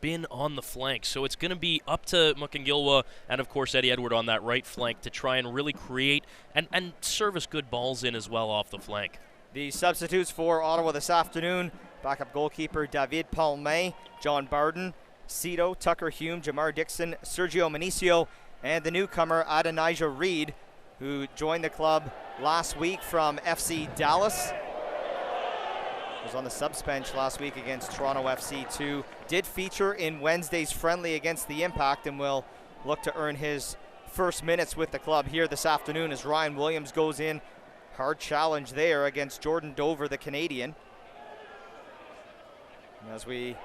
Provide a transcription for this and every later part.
been on the flank. So it's going to be up to Mukungilwa and, of course, Eddie Edward on that right flank to try and really create and service good balls in as well off the flank. The substitutes for Ottawa this afternoon: backup goalkeeper David Palme, John Barden, Cito, Tucker Hume, Jamar Dixon, Sergio Minicio, and the newcomer Adonijah Reed, who joined the club last week from FC Dallas. Was on the subs bench last week against Toronto FC 2. Did feature in Wednesday's friendly against the Impact and will look to earn his first minutes with the club here this afternoon as Ryan Williams goes in. Hard challenge there against Jordan Dover, the Canadian. And as we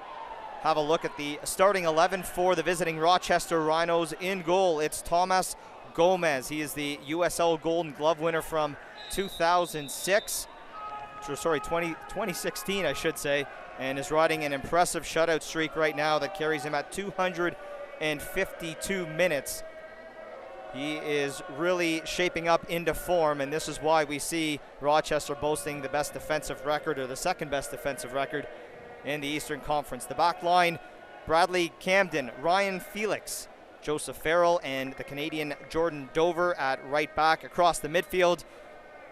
have a look at the starting 11 for the visiting Rochester Rhinos, in goal, it's Thomas Gomez. He is the USL Golden Glove winner from 2016, I should say, and is riding an impressive shutout streak right now that carries him at 252 minutes. He is really shaping up into form, and this is why we see Rochester boasting the best defensive record, or the second best defensive record in the Eastern Conference. The back line: Bradley Camden, Ryan Felix, Joseph Farrell, and the Canadian Jordan Dover at right back. Across the midfield: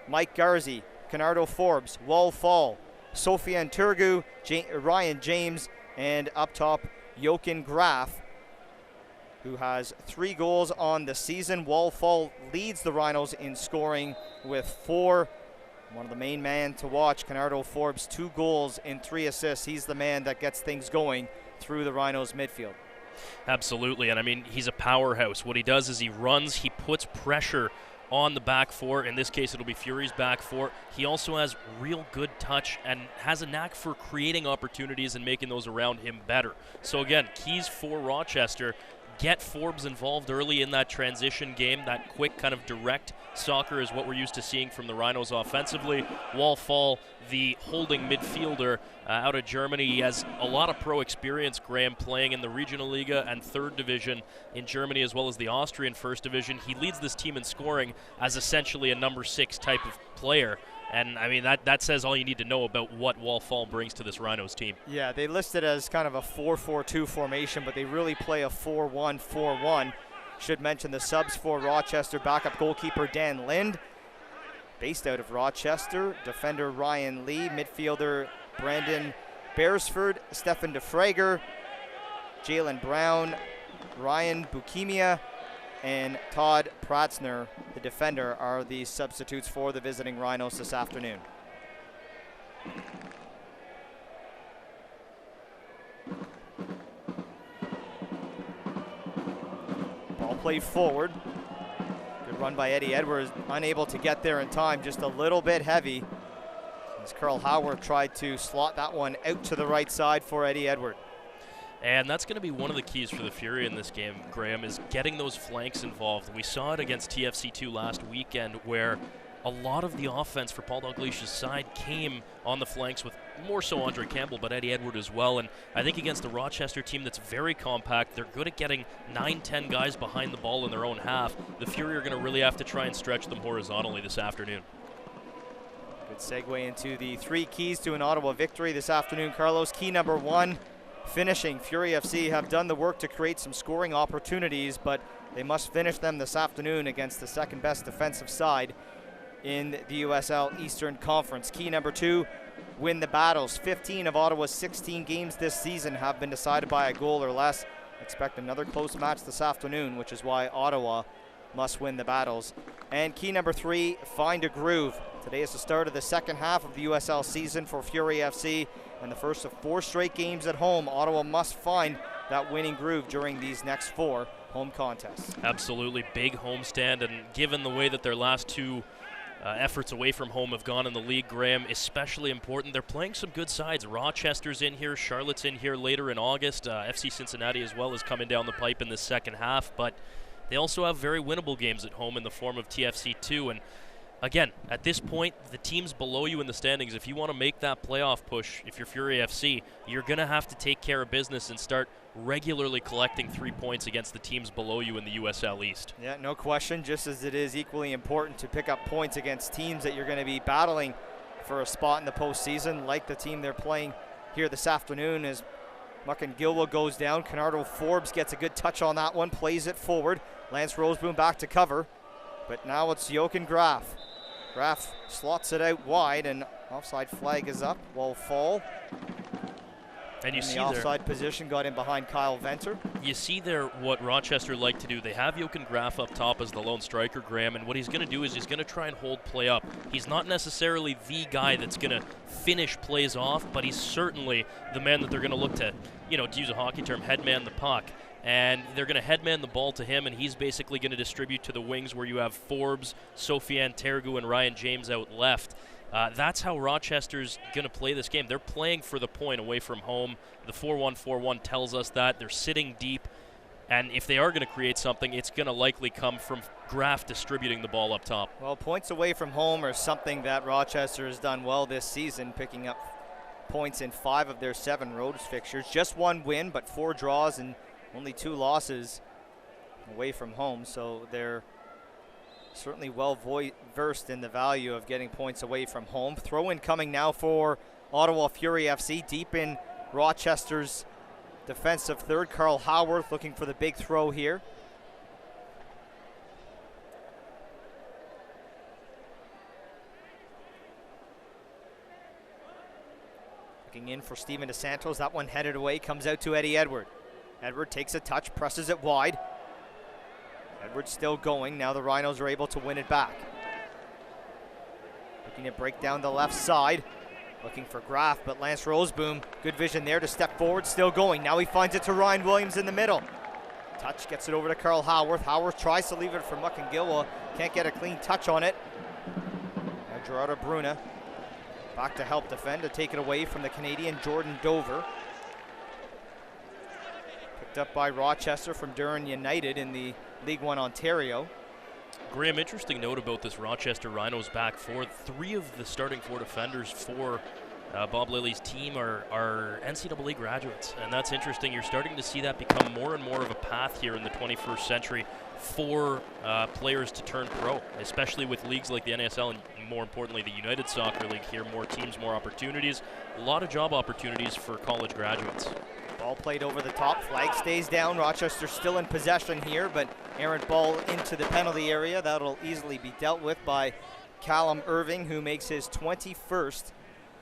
Mike Garzi, Canardo Forbes, Wal Fall, Sofian Turgu, Ryan James, and up top, Jochen Graf, who has 3 goals on the season. Wal Fall leads the Rhinos in scoring with 4. One of the main men to watch, Canardo Forbes, 2 goals and 3 assists. He's the man that gets things going through the Rhinos midfield. Absolutely, and I mean, he's a powerhouse. What he does is he runs, he puts pressure on the back four. In this case, it'll be Fury's back four. He also has real good touch and has a knack for creating opportunities and making those around him better. So again, keys for Rochester: get Forbes involved early in that transition game. That quick kind of direct soccer is what we're used to seeing from the Rhinos offensively. Wal Fall, the holding midfielder out of Germany. He has a lot of pro experience, Graham, playing in the Regional Liga and 3rd Division in Germany, as well as the Austrian 1st Division. He leads this team in scoring as essentially a number 6 type of player. And, I mean, that says all you need to know about what Wal Fall brings to this Rhinos team. Yeah, they list it as kind of a 4-4-2 formation, but they really play a 4-1-4-1. Should mention the subs for Rochester: backup goalkeeper Dan Lind, based out of Rochester; defender Ryan Lee; midfielder Brandon Beresford; Stefan DeFrager; Jalen Brown; Ryan Bukimia; and Todd Pratzner, the defender, are the substitutes for the visiting Rhinos this afternoon. Ball played forward. Good run by Eddie Edwards, unable to get there in time, just a little bit heavy, as Carl Howard tried to slot that one out to the right side for Eddie Edwards. And that's going to be one of the keys for the Fury in this game, Graham, is getting those flanks involved. We saw it against TFC2 last weekend, where a lot of the offense for Paul Dalglish's side came on the flanks with more so Andre Campbell, but Eddie Edward as well. And I think against the Rochester team that's very compact, they're good at getting 9-10 guys behind the ball in their own half. The Fury are going to really have to try and stretch them horizontally this afternoon. Good segue into the 3 keys to an Ottawa victory this afternoon, Carlos. Key number 1, finishing. Fury FC have done the work to create some scoring opportunities, but they must finish them this afternoon against the second best defensive side in the USL Eastern Conference. Key number 2, win the battles. 15 of Ottawa's 16 games this season have been decided by a goal or less. Expect another close match this afternoon, which is why Ottawa must win the battles. And key number 3, find a groove. Today is the start of the second half of the USL season for Fury FC, and the first of 4 straight games at home. Ottawa must find that winning groove during these next 4 home contests. Absolutely, big homestand, and given the way that their last 2 efforts away from home have gone in the league, Graham, especially important. They're playing some good sides. Rochester's in here, Charlotte's in here later in August. FC Cincinnati as well is coming down the pipe in the second half, but they also have very winnable games at home in the form of TFC2. And again, at this point, the teams below you in the standings, if you want to make that playoff push, if you're Fury FC, you're going to have to take care of business and start regularly collecting 3 points against the teams below you in the USL East. Yeah, no question, just as it is equally important to pick up points against teams that you're going to be battling for a spot in the postseason, like the team they're playing here this afternoon, as Muckingilwa goes down. Canardo Forbes gets a good touch on that one, plays it forward. Lance Roseboom back to cover, but now it's Jochen Graf. Graf slots it out wide, and offside flag is up. Will fall. And you in see the offside position, got in behind Kyle Venter. You see there what Rochester like to do. They have Jochen Graf up top as the lone striker, Graham, and what he's going to do is he's going to try and hold play up. He's not necessarily the guy that's going to finish plays off, but he's certainly the man that they're going to look to, to use a hockey term, headman the puck. And they're going to headman the ball to him, and he's basically going to distribute to the wings where you have Forbes, Sofiane Tergu, and Ryan James out left. That's how Rochester's going to play this game. They're playing for the point away from home. The 4-1-4-1 tells us that. They're sitting deep, and if they are going to create something, it's going to likely come from Graf distributing the ball up top. Well, points away from home are something that Rochester has done well this season, picking up points in 5 of their 7 road fixtures. Just 1 win, but 4 draws and only 2 losses away from home, so they're certainly well versed in the value of getting points away from home. Throw in coming now for Ottawa Fury FC, deep in Rochester's defensive third. Carl Howarth looking for the big throw here. Looking in for Steven DeSantos. That one headed away, comes out to Eddie Edward. Edward takes a touch, presses it wide. Edwards still going. Now the Rhinos are able to win it back. Looking to break down the left side. Looking for Graf, but Lance Roseboom, good vision there to step forward, still going. Now he finds it to Ryan Williams in the middle. Touch, gets it over to Carl Howarth. Howarth tries to leave it for Muckingilwa. Can't get a clean touch on it. Now Gerardo Bruna back to help defend, to take it away from the Canadian Jordan Dover. Picked up by Rochester from Durham United in the League One Ontario. Graham, interesting note about this Rochester Rhinos back four. 3 of the starting 4 defenders for Bob Lilly's team are NCAA graduates, and that's interesting. You're starting to see that become more and more of a path here in the 21st century for players to turn pro, especially with leagues like the NASL and more importantly the United Soccer League here. More teams, more opportunities, a lot of job opportunities for college graduates. Ball played over the top, flag stays down. Rochester still in possession here, but errant ball into the penalty area. That'll easily be dealt with by Callum Irving, who makes his 21st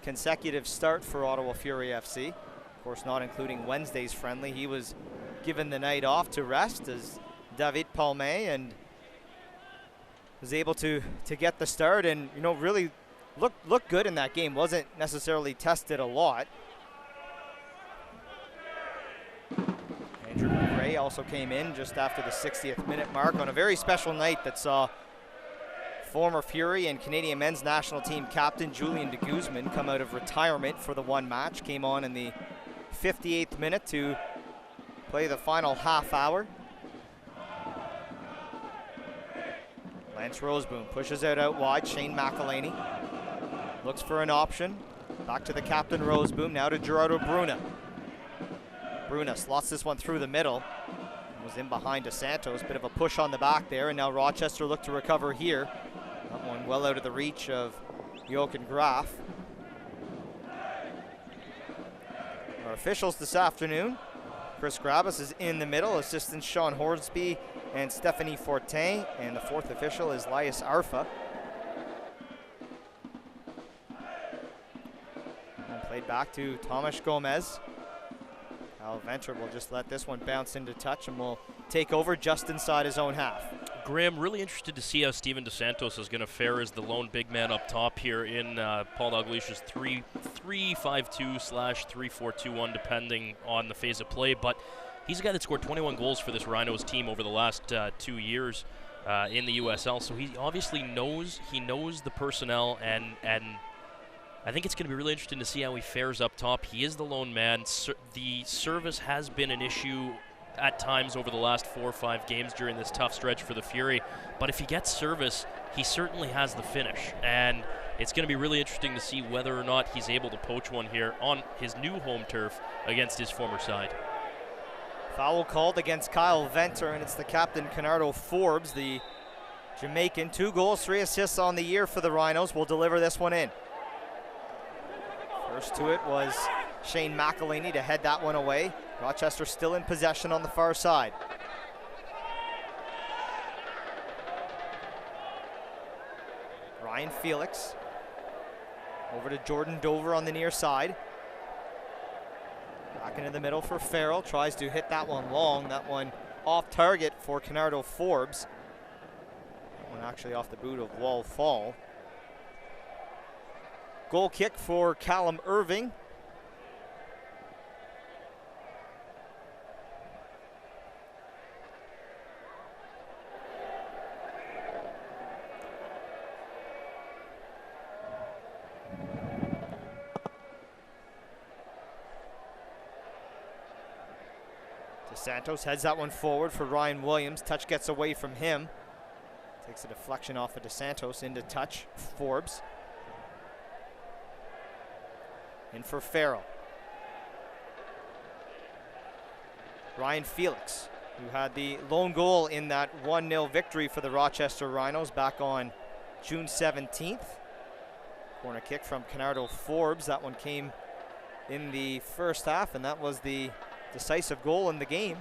consecutive start for Ottawa Fury FC. Of course, not including Wednesday's friendly. He was given the night off to rest as David Palme, and was able to get the start and really looked good in that game. Wasn't necessarily tested a lot. Andrew McRae also came in just after the 60th minute mark on a very special night that saw former Fury and Canadian men's national team captain Julian de Guzman come out of retirement for the one match. Came on in the 58th minute to play the final half hour. Lance Roseboom pushes it out wide. Shane McElhaney looks for an option. Back to the captain Roseboom, now to Gerardo Bruna. Bruna slots this one through the middle. Was in behind DeSantos. Bit of a push on the back there, and now Rochester look to recover here. That one well out of the reach of Jochen Graf. Our officials this afternoon: Chris Grabus is in the middle, assistants Sean Hornsby and Stephanie Fortin, and the 4th official is Laius Arfa. And played back to Tomas Gomez. Al Venter will just let this one bounce into touch and will take over just inside his own half. Graham, really interested to see how Steven DeSantos is going to fare as the lone big man up top here in Paul Dalglish's 3-5-2/3-4-2-1, depending on the phase of play. But he's a guy that scored 21 goals for this Rhinos team over the last 2 years in the USL. So he obviously knows the personnel, and I think it's going to be really interesting to see how he fares up top. He is the lone man. The service has been an issue at times over the last 4 or 5 games during this tough stretch for the Fury. But if he gets service, he certainly has the finish. And it's going to be really interesting to see whether or not he's able to poach one here on his new home turf against his former side. Foul called against Kyle Venter, and it's the captain, Canardo Forbes, the Jamaican. 2 goals, 3 assists on the year for the Rhinos. Will deliver this one in. First to it was Shane McElhaney to head that one away. Rochester still in possession on the far side. Ryan Felix over to Jordan Dover on the near side. Back into the middle for Farrell. Tries to hit that one long. That one off target for Canardo Forbes. That one actually off the boot of Wall Fall. Goal kick for Callum Irving. Santos heads that one forward for Ryan Williams. Touch gets away from him. Takes a deflection off of DeSantos into touch. Forbes. In for Farrell. Ryan Felix, who had the lone goal in that 1-0 victory for the Rochester Rhinos back on June 17th. Corner kick from Canardo Forbes. That one came in the first half, and that was the decisive goal in the game.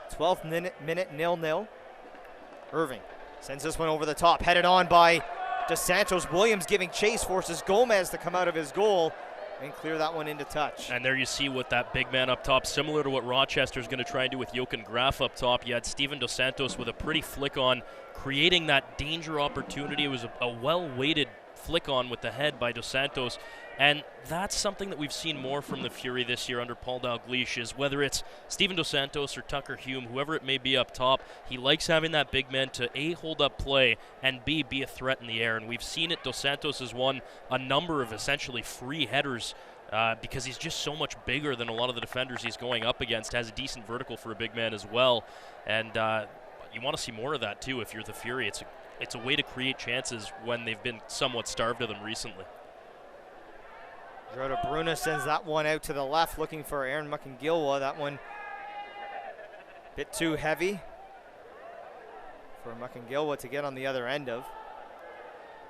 Twelfth minute 0-0. Irving sends this one over the top, headed on by DeSantos. Williams giving chase, forces Gomez to come out of his goal and clear that one into touch. And there you see what that big man up top, similar to what Rochester's going to try and do with Jochen Graf up top. You had Steven DeSantos with a pretty flick on, creating that danger opportunity. It was a well-weighted flick on with the head by DeSantos, and that's something that we've seen more from the Fury this year under Paul Dalglish, is whether it's Steven DeSantos or Tucker Hume, whoever it may be up top, he likes having that big man to A, hold up play, and B, be a threat in the air. And we've seen it. DeSantos has won a number of essentially free headers because he's just so much bigger than a lot of the defenders he's going up against, has a decent vertical for a big man as well, and you want to see more of that too if you're the Fury. It's a way to create chances when they've been somewhat starved of them recently. Rhoda Bruna sends that one out to the left, looking for Aaron Muckingilwa. That one a bit too heavy for Muckingilwa to get on the other end of.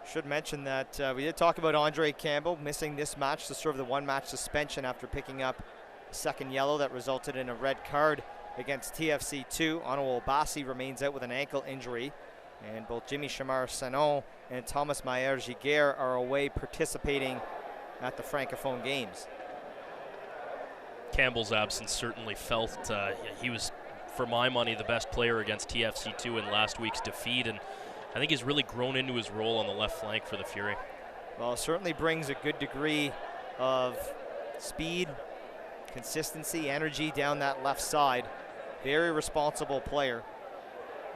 Should mention that we did talk about Andre Campbell missing this match to serve the one-match suspension after picking up a second yellow that resulted in a red card against TFC2. Ono Obasi remains out with an ankle injury. And both Jimmy Chamar Sanon and Thomas Mayer-Giguère are away participating at the Francophone Games. Campbell's absence certainly felt. He was, for my money, the best player against TFC2 in last week's defeat, and I think he's really grown into his role on the left flank for the Fury. Well, it certainly brings a good degree of speed, consistency, energy down that left side. Very responsible player.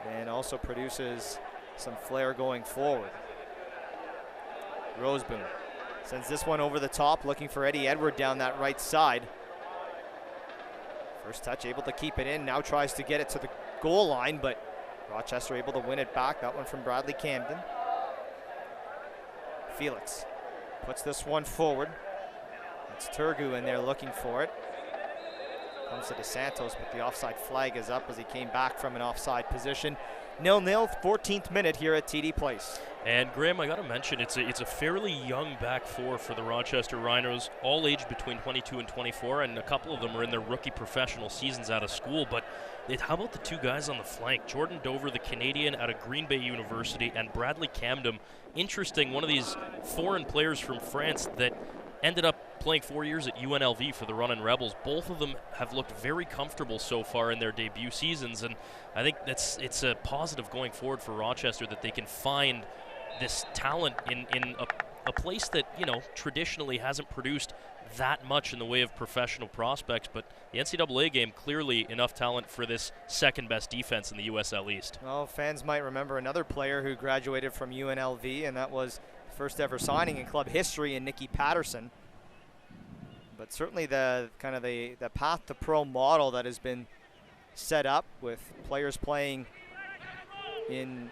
And also produces some flair going forward. Roseboom sends this one over the top, looking for Eddie Edward down that right side. First touch, able to keep it in, now tries to get it to the goal line, but Rochester able to win it back. That one from Bradley Camden. Felix puts this one forward. It's Turgu in there looking for it. Comes to DeSantos, but the offside flag is up as he came back from an offside position. 0-0, 14th minute here at TD Place. And Graham, I got to mention, it's a fairly young back four for the Rochester Rhinos, all aged between 22 and 24, and a couple of them are in their rookie professional seasons out of school. But how about the two guys on the flank? Jordan Dover, the Canadian out of Green Bay University, and Bradley Camden. Interesting, one of these foreign players from France that ended up playing 4 years at UNLV for the Runnin' Rebels. Both of them have looked very comfortable so far in their debut seasons, and I think it's a positive going forward for Rochester that they can find this talent in a place that, you know, traditionally hasn't produced that much in the way of professional prospects, but the NCAA game, clearly enough talent for this second best defense in the USL East. Well, fans might remember another player who graduated from UNLV, and that was first ever signing in club history in Nicky Patterson. But certainly the kind of the path to pro model that has been set up with players playing in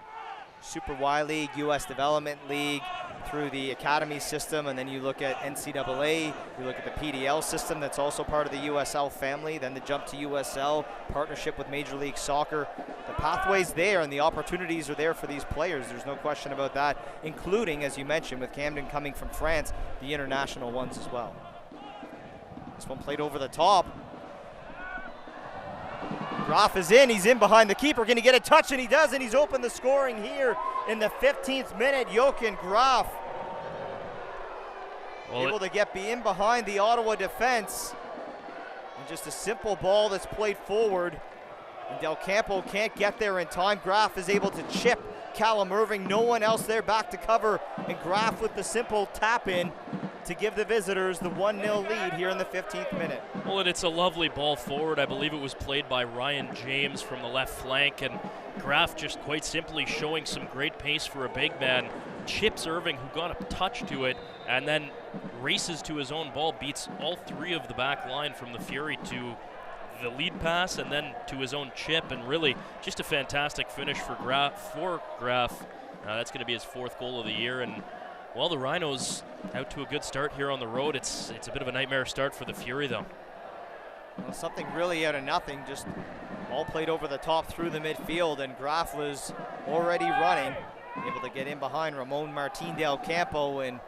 Super Y League, US Development League, through the academy system, and then you look at NCAA, you look at the PDL system that's also part of the USL family, then the jump to USL, partnership with Major League Soccer. The pathway's there and the opportunities are there for these players. There's no question about that, including, as you mentioned, with Camden coming from France, the international ones as well. This one played over the top. Graf is in, he's in behind the keeper, going to get a touch, and he does, and he's opened the scoring here in the 15th minute. Jochen Graf able to get in behind the Ottawa defense. And just a simple ball that's played forward. And Del Campo can't get there in time. Graf is able to chip Callum Irving, no one else there back to cover, and Graf with the simple tap in to give the visitors the 1-0 lead here in the 15th minute. Well, and it's a lovely ball forward. I believe it was played by Ryan James from the left flank, and Graf just quite simply showing some great pace for a big man. Chips Irving, who got a touch to it, and then races to his own ball, beats all three of the back line from the Fury to the lead pass and then to his own chip, and really just a fantastic finish for Graf. That's going to be his 4th goal of the year, and well, the Rhinos out to a good start here on the road. It's a bit of a nightmare start for the Fury, though. Well, something really out of nothing, just all played over the top through the midfield, and Graf was already running, able to get in behind Ramon Martin Del Campo and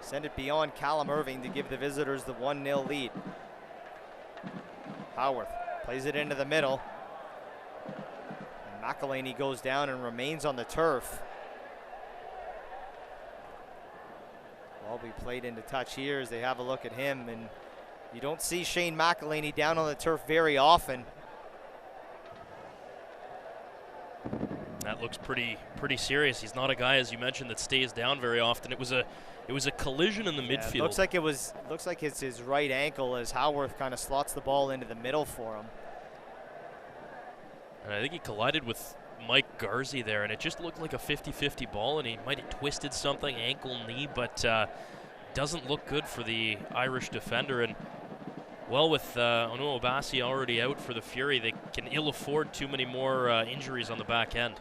send it beyond Callum Irving to give the visitors the 1-0 lead. Howarth plays it into the middle, and McElhaney goes down and remains on the turf. Ball be played into touch here as they have a look at him, and you don't see Shane McElhaney down on the turf very often. That looks pretty serious. He's not a guy, as you mentioned, that stays down very often. It was a collision in the midfield. It looks like it's his right ankle as Howarth kind of slots the ball into the middle for him. And I think he collided with Mike Garzi there, and it just looked like a 50-50 ball, and he might have twisted something, ankle, knee, but doesn't look good for the Irish defender. And well, with Onuo Obasi already out for the Fury, they can ill afford too many more injuries on the back end.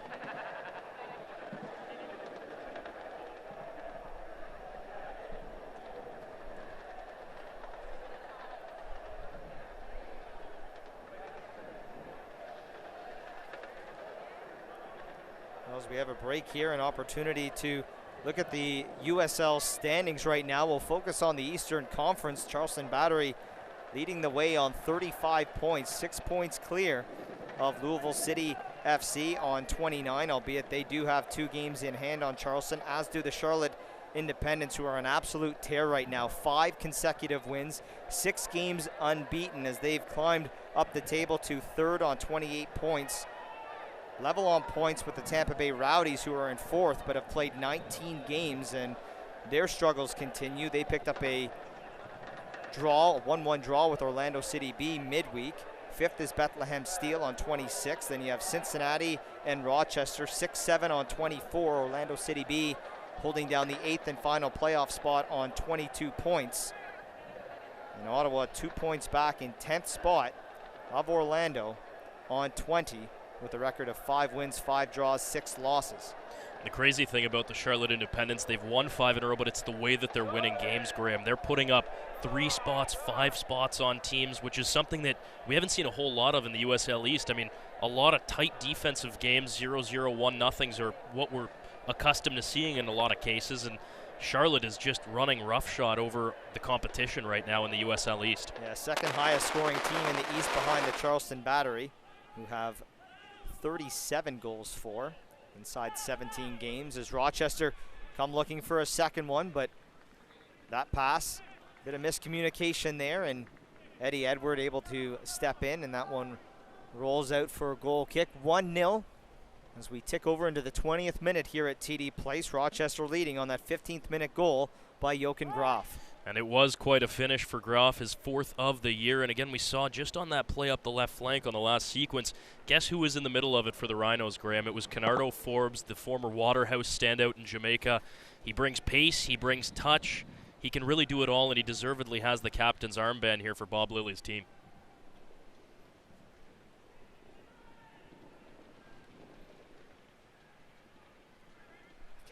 As we have a break here, an opportunity to look at the USL standings right now. We'll focus on the Eastern Conference. Charleston Battery leading the way on 35 points, 6 points clear of Louisville City FC on 29, albeit they do have 2 games in hand on Charleston, as do the Charlotte Independents, who are on absolute tear right now. 5 consecutive wins, 6 games unbeaten as they've climbed up the table to 3rd on 28 points. Level on points with the Tampa Bay Rowdies, who are in 4th but have played 19 games, and their struggles continue. They picked up a 1-1 draw with Orlando City B midweek. 5th is Bethlehem Steel on 26. Then you have Cincinnati and Rochester 6-7 on 24. Orlando City B holding down the 8th and final playoff spot on 22 points. And Ottawa 2 points back in 10th spot of Orlando on 20, with a record of 5 wins, 5 draws, 6 losses. The crazy thing about the Charlotte Independents, they've won 5 in a row, but it's the way that they're winning games, Graham. They're putting up 3 spots, 5 spots on teams, which is something that we haven't seen a whole lot of in the USL East. I mean, a lot of tight defensive games, 0-0, 1-0s are what we're accustomed to seeing in a lot of cases, and Charlotte is just running roughshod over the competition right now in the USL East. Yeah, 2nd highest scoring team in the East behind the Charleston Battery, who have 37 goals for inside 17 games, as Rochester come looking for a second one, but that pass, bit of miscommunication there, and Eddie Edward able to step in, and that one rolls out for a goal kick. 1-0 as we tick over into the 20th minute here at TD Place. Rochester leading on that 15th minute goal by Jochen Graf. And it was quite a finish for Graf, his 4th of the year. And again, we saw just on that play up the left flank on the last sequence, guess who was in the middle of it for the Rhinos, Graham? It was Canardo Forbes, the former Waterhouse standout in Jamaica. He brings pace, he brings touch. He can really do it all, and he deservedly has the captain's armband here for Bob Lilly's team.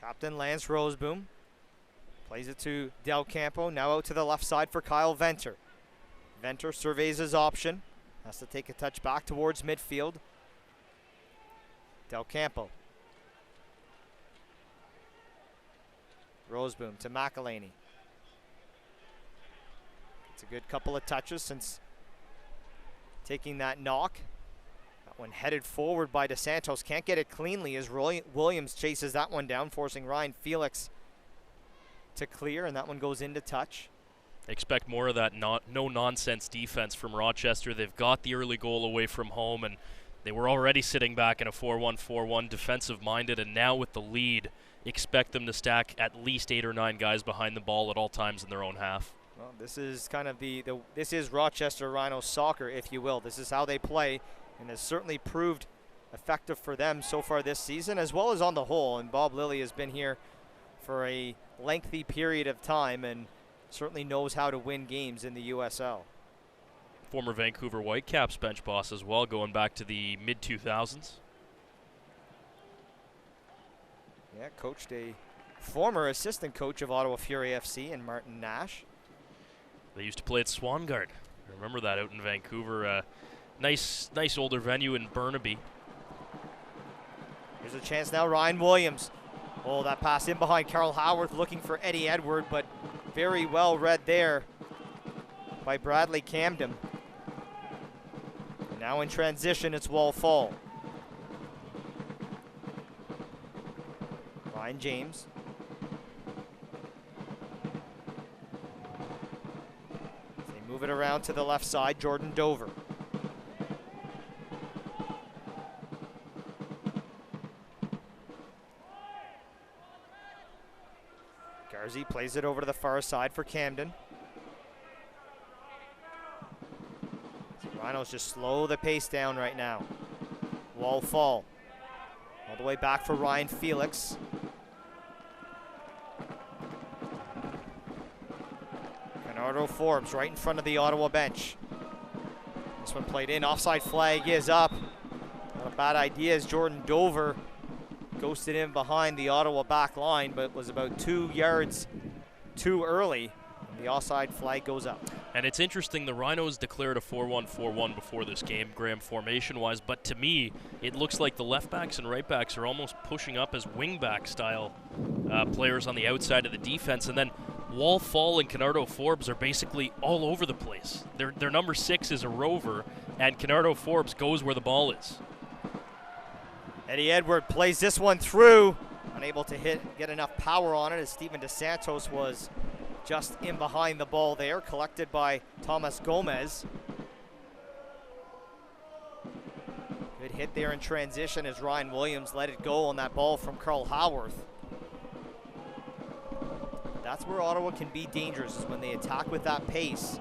Captain Lance Roseboom plays it to Del Campo. Now out to the left side for Kyle Venter. Venter surveys his option. Has to take a touch back towards midfield. Del Campo. Roseboom to McElhaney. It's a good couple of touches since taking that knock. That one headed forward by DeSantos. Can't get it cleanly as Williams chases that one down, forcing Ryan Felix to clear, and that one goes into touch. Expect more of that no-nonsense defense from Rochester. They've got the early goal away from home, and they were already sitting back in a 4-1-4-1, defensive-minded, and now with the lead, expect them to stack at least 8 or 9 guys behind the ball at all times in their own half. Well, this is kind of this is Rochester Rhinos soccer, if you will. This is how they play, and has certainly proved effective for them so far this season, as well as on the whole. And Bob Lilly has been here for a lengthy period of time and certainly knows how to win games in the USL. Former Vancouver Whitecaps bench boss as well, going back to the mid-2000s. Yeah, coached a former assistant coach of Ottawa Fury FC in Martin Nash. They used to play at Swangard. I remember that out in Vancouver. Nice older venue in Burnaby. Here's a chance now, Ryan Williams. Oh, that pass in behind Carl Howarth, looking for Eddie Edward, but very well read there by Bradley Camden. And now in transition, it's Wall Fall. Ryan James. They move it around to the left side, Jordan Dover. Garzi plays it over to the far side for Camden. So Rhinos just slow the pace down right now. Wall Fall. All the way back for Ryan Felix. Bernardo Forbes right in front of the Ottawa bench. This one played in. Offside flag is up. Not a bad idea as Jordan Dover ghosted in behind the Ottawa back line, but was about 2 yards too early. And the offside flag goes up. And it's interesting, the Rhinos declared a 4-1-4-1 before this game, Graham, formation-wise, but to me, it looks like the left backs and right backs are almost pushing up as wing-back style players on the outside of the defense, and then Wall Fall and Canardo Forbes are basically all over the place. Their number 6 is a rover, and Canardo Forbes goes where the ball is. Eddie Edward plays this one through, unable to get enough power on it as Steven DeSantos was just in behind the ball there, collected by Thomas Gomez. Good hit there in transition as Ryan Williams let it go on that ball from Carl Howarth. That's where Ottawa can be dangerous, is when they attack with that pace.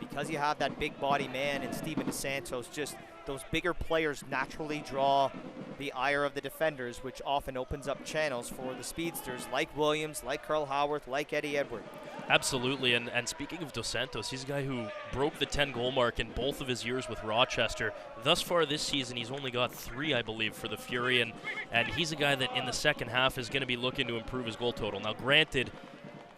Because you have that big body man in Steven DeSantos, just those bigger players naturally draw the ire of the defenders, which often opens up channels for the speedsters like Williams, like Carl Howarth, like Eddie Edward. Absolutely, and speaking of DeSantos, he's a guy who broke the 10-goal mark in both of his years with Rochester. Thus far this season, he's only got 3, I believe, for the Fury, and he's a guy that in the second half is going to be looking to improve his goal total. Now, granted,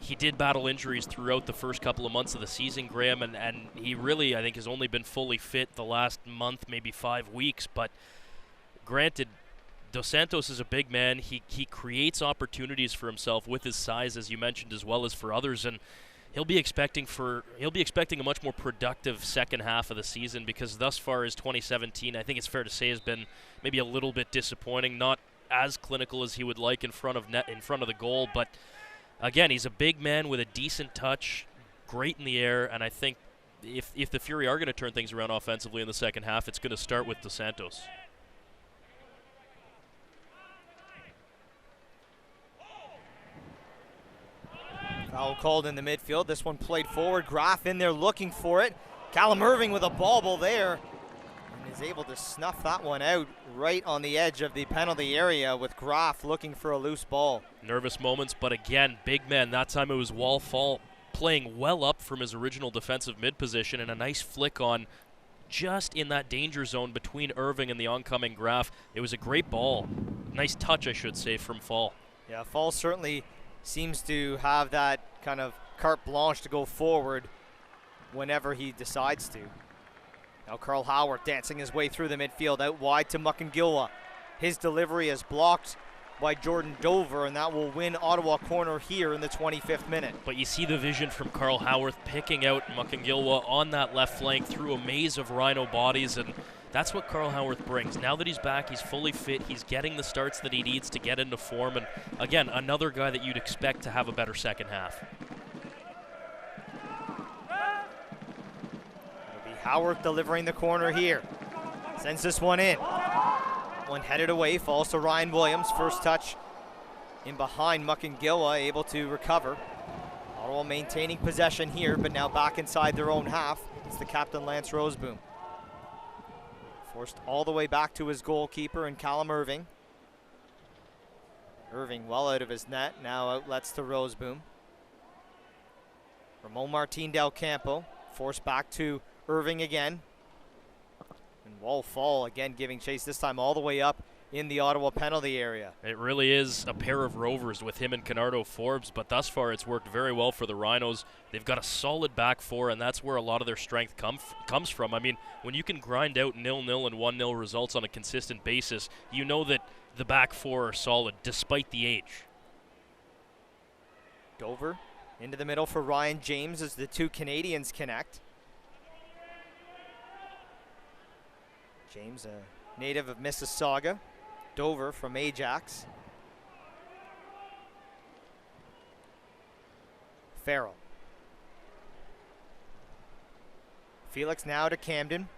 he did battle injuries throughout the first couple of months of the season, Graham, and he really, I think, has only been fully fit the last month, maybe 5 weeks. But granted, DeSantos is a big man. He creates opportunities for himself with his size, as you mentioned, as well as for others, and he'll be expecting a much more productive second half of the season, because thus far as 2017, I think it's fair to say, has been maybe a little bit disappointing, not as clinical as he would like in front of the goal, but again, he's a big man with a decent touch, great in the air, and I think if the Fury are going to turn things around offensively in the second half, it's going to start with DeSantos. Foul called in the midfield. This one played forward. Graf in there looking for it. Callum Irving with a bauble there, and is able to snuff that one out right on the edge of the penalty area, with Graf looking for a loose ball. Nervous moments, but again, big man. That time it was Wall Fall playing well up from his original defensive mid position, and a nice flick on just in that danger zone between Irving and the oncoming Graf. It was a great ball. nice touch, I should say, from Fall. Yeah, Fall certainly seems to have that kind of carte blanche to go forward whenever he decides to. Now Carl Howard dancing his way through the midfield, out wide to Muckingilwa. His delivery is blocked by Jordan Dover, and that will win Ottawa corner here in the 25th minute. But you see the vision from Carl Howarth picking out Muckingilwa on that left flank through a maze of Rhino bodies, and that's what Carl Howarth brings. Now that he's back, he's fully fit, he's getting the starts that he needs to get into form, and again, another guy that you'd expect to have a better second half. It'll be Howarth delivering the corner here. Sends this one in. One headed away, falls to Ryan Williams. First touch in behind Muckingilwa, able to recover. Ottawa maintaining possession here, but now back inside their own half. It's the captain, Lance Roseboom. Forced all the way back to his goalkeeper and Callum Irving. Irving well out of his net, now outlets to Roseboom. Ramon Martin Del Campo, forced back to Irving again. And Wall Fall again giving chase, this time all the way up in the Ottawa penalty area. It really is a pair of rovers with him and Canardo Forbes, but thus far it's worked very well for the Rhinos. They've got a solid back four, and that's where a lot of their strength comes from. I mean, when you can grind out 0-0 and 1-0 results on a consistent basis, you know that the back four are solid despite the age. Dover into the middle for Ryan James as the two Canadians connect. James, a native of Mississauga. Dover from Ajax. Farrell. Felix now to Camden.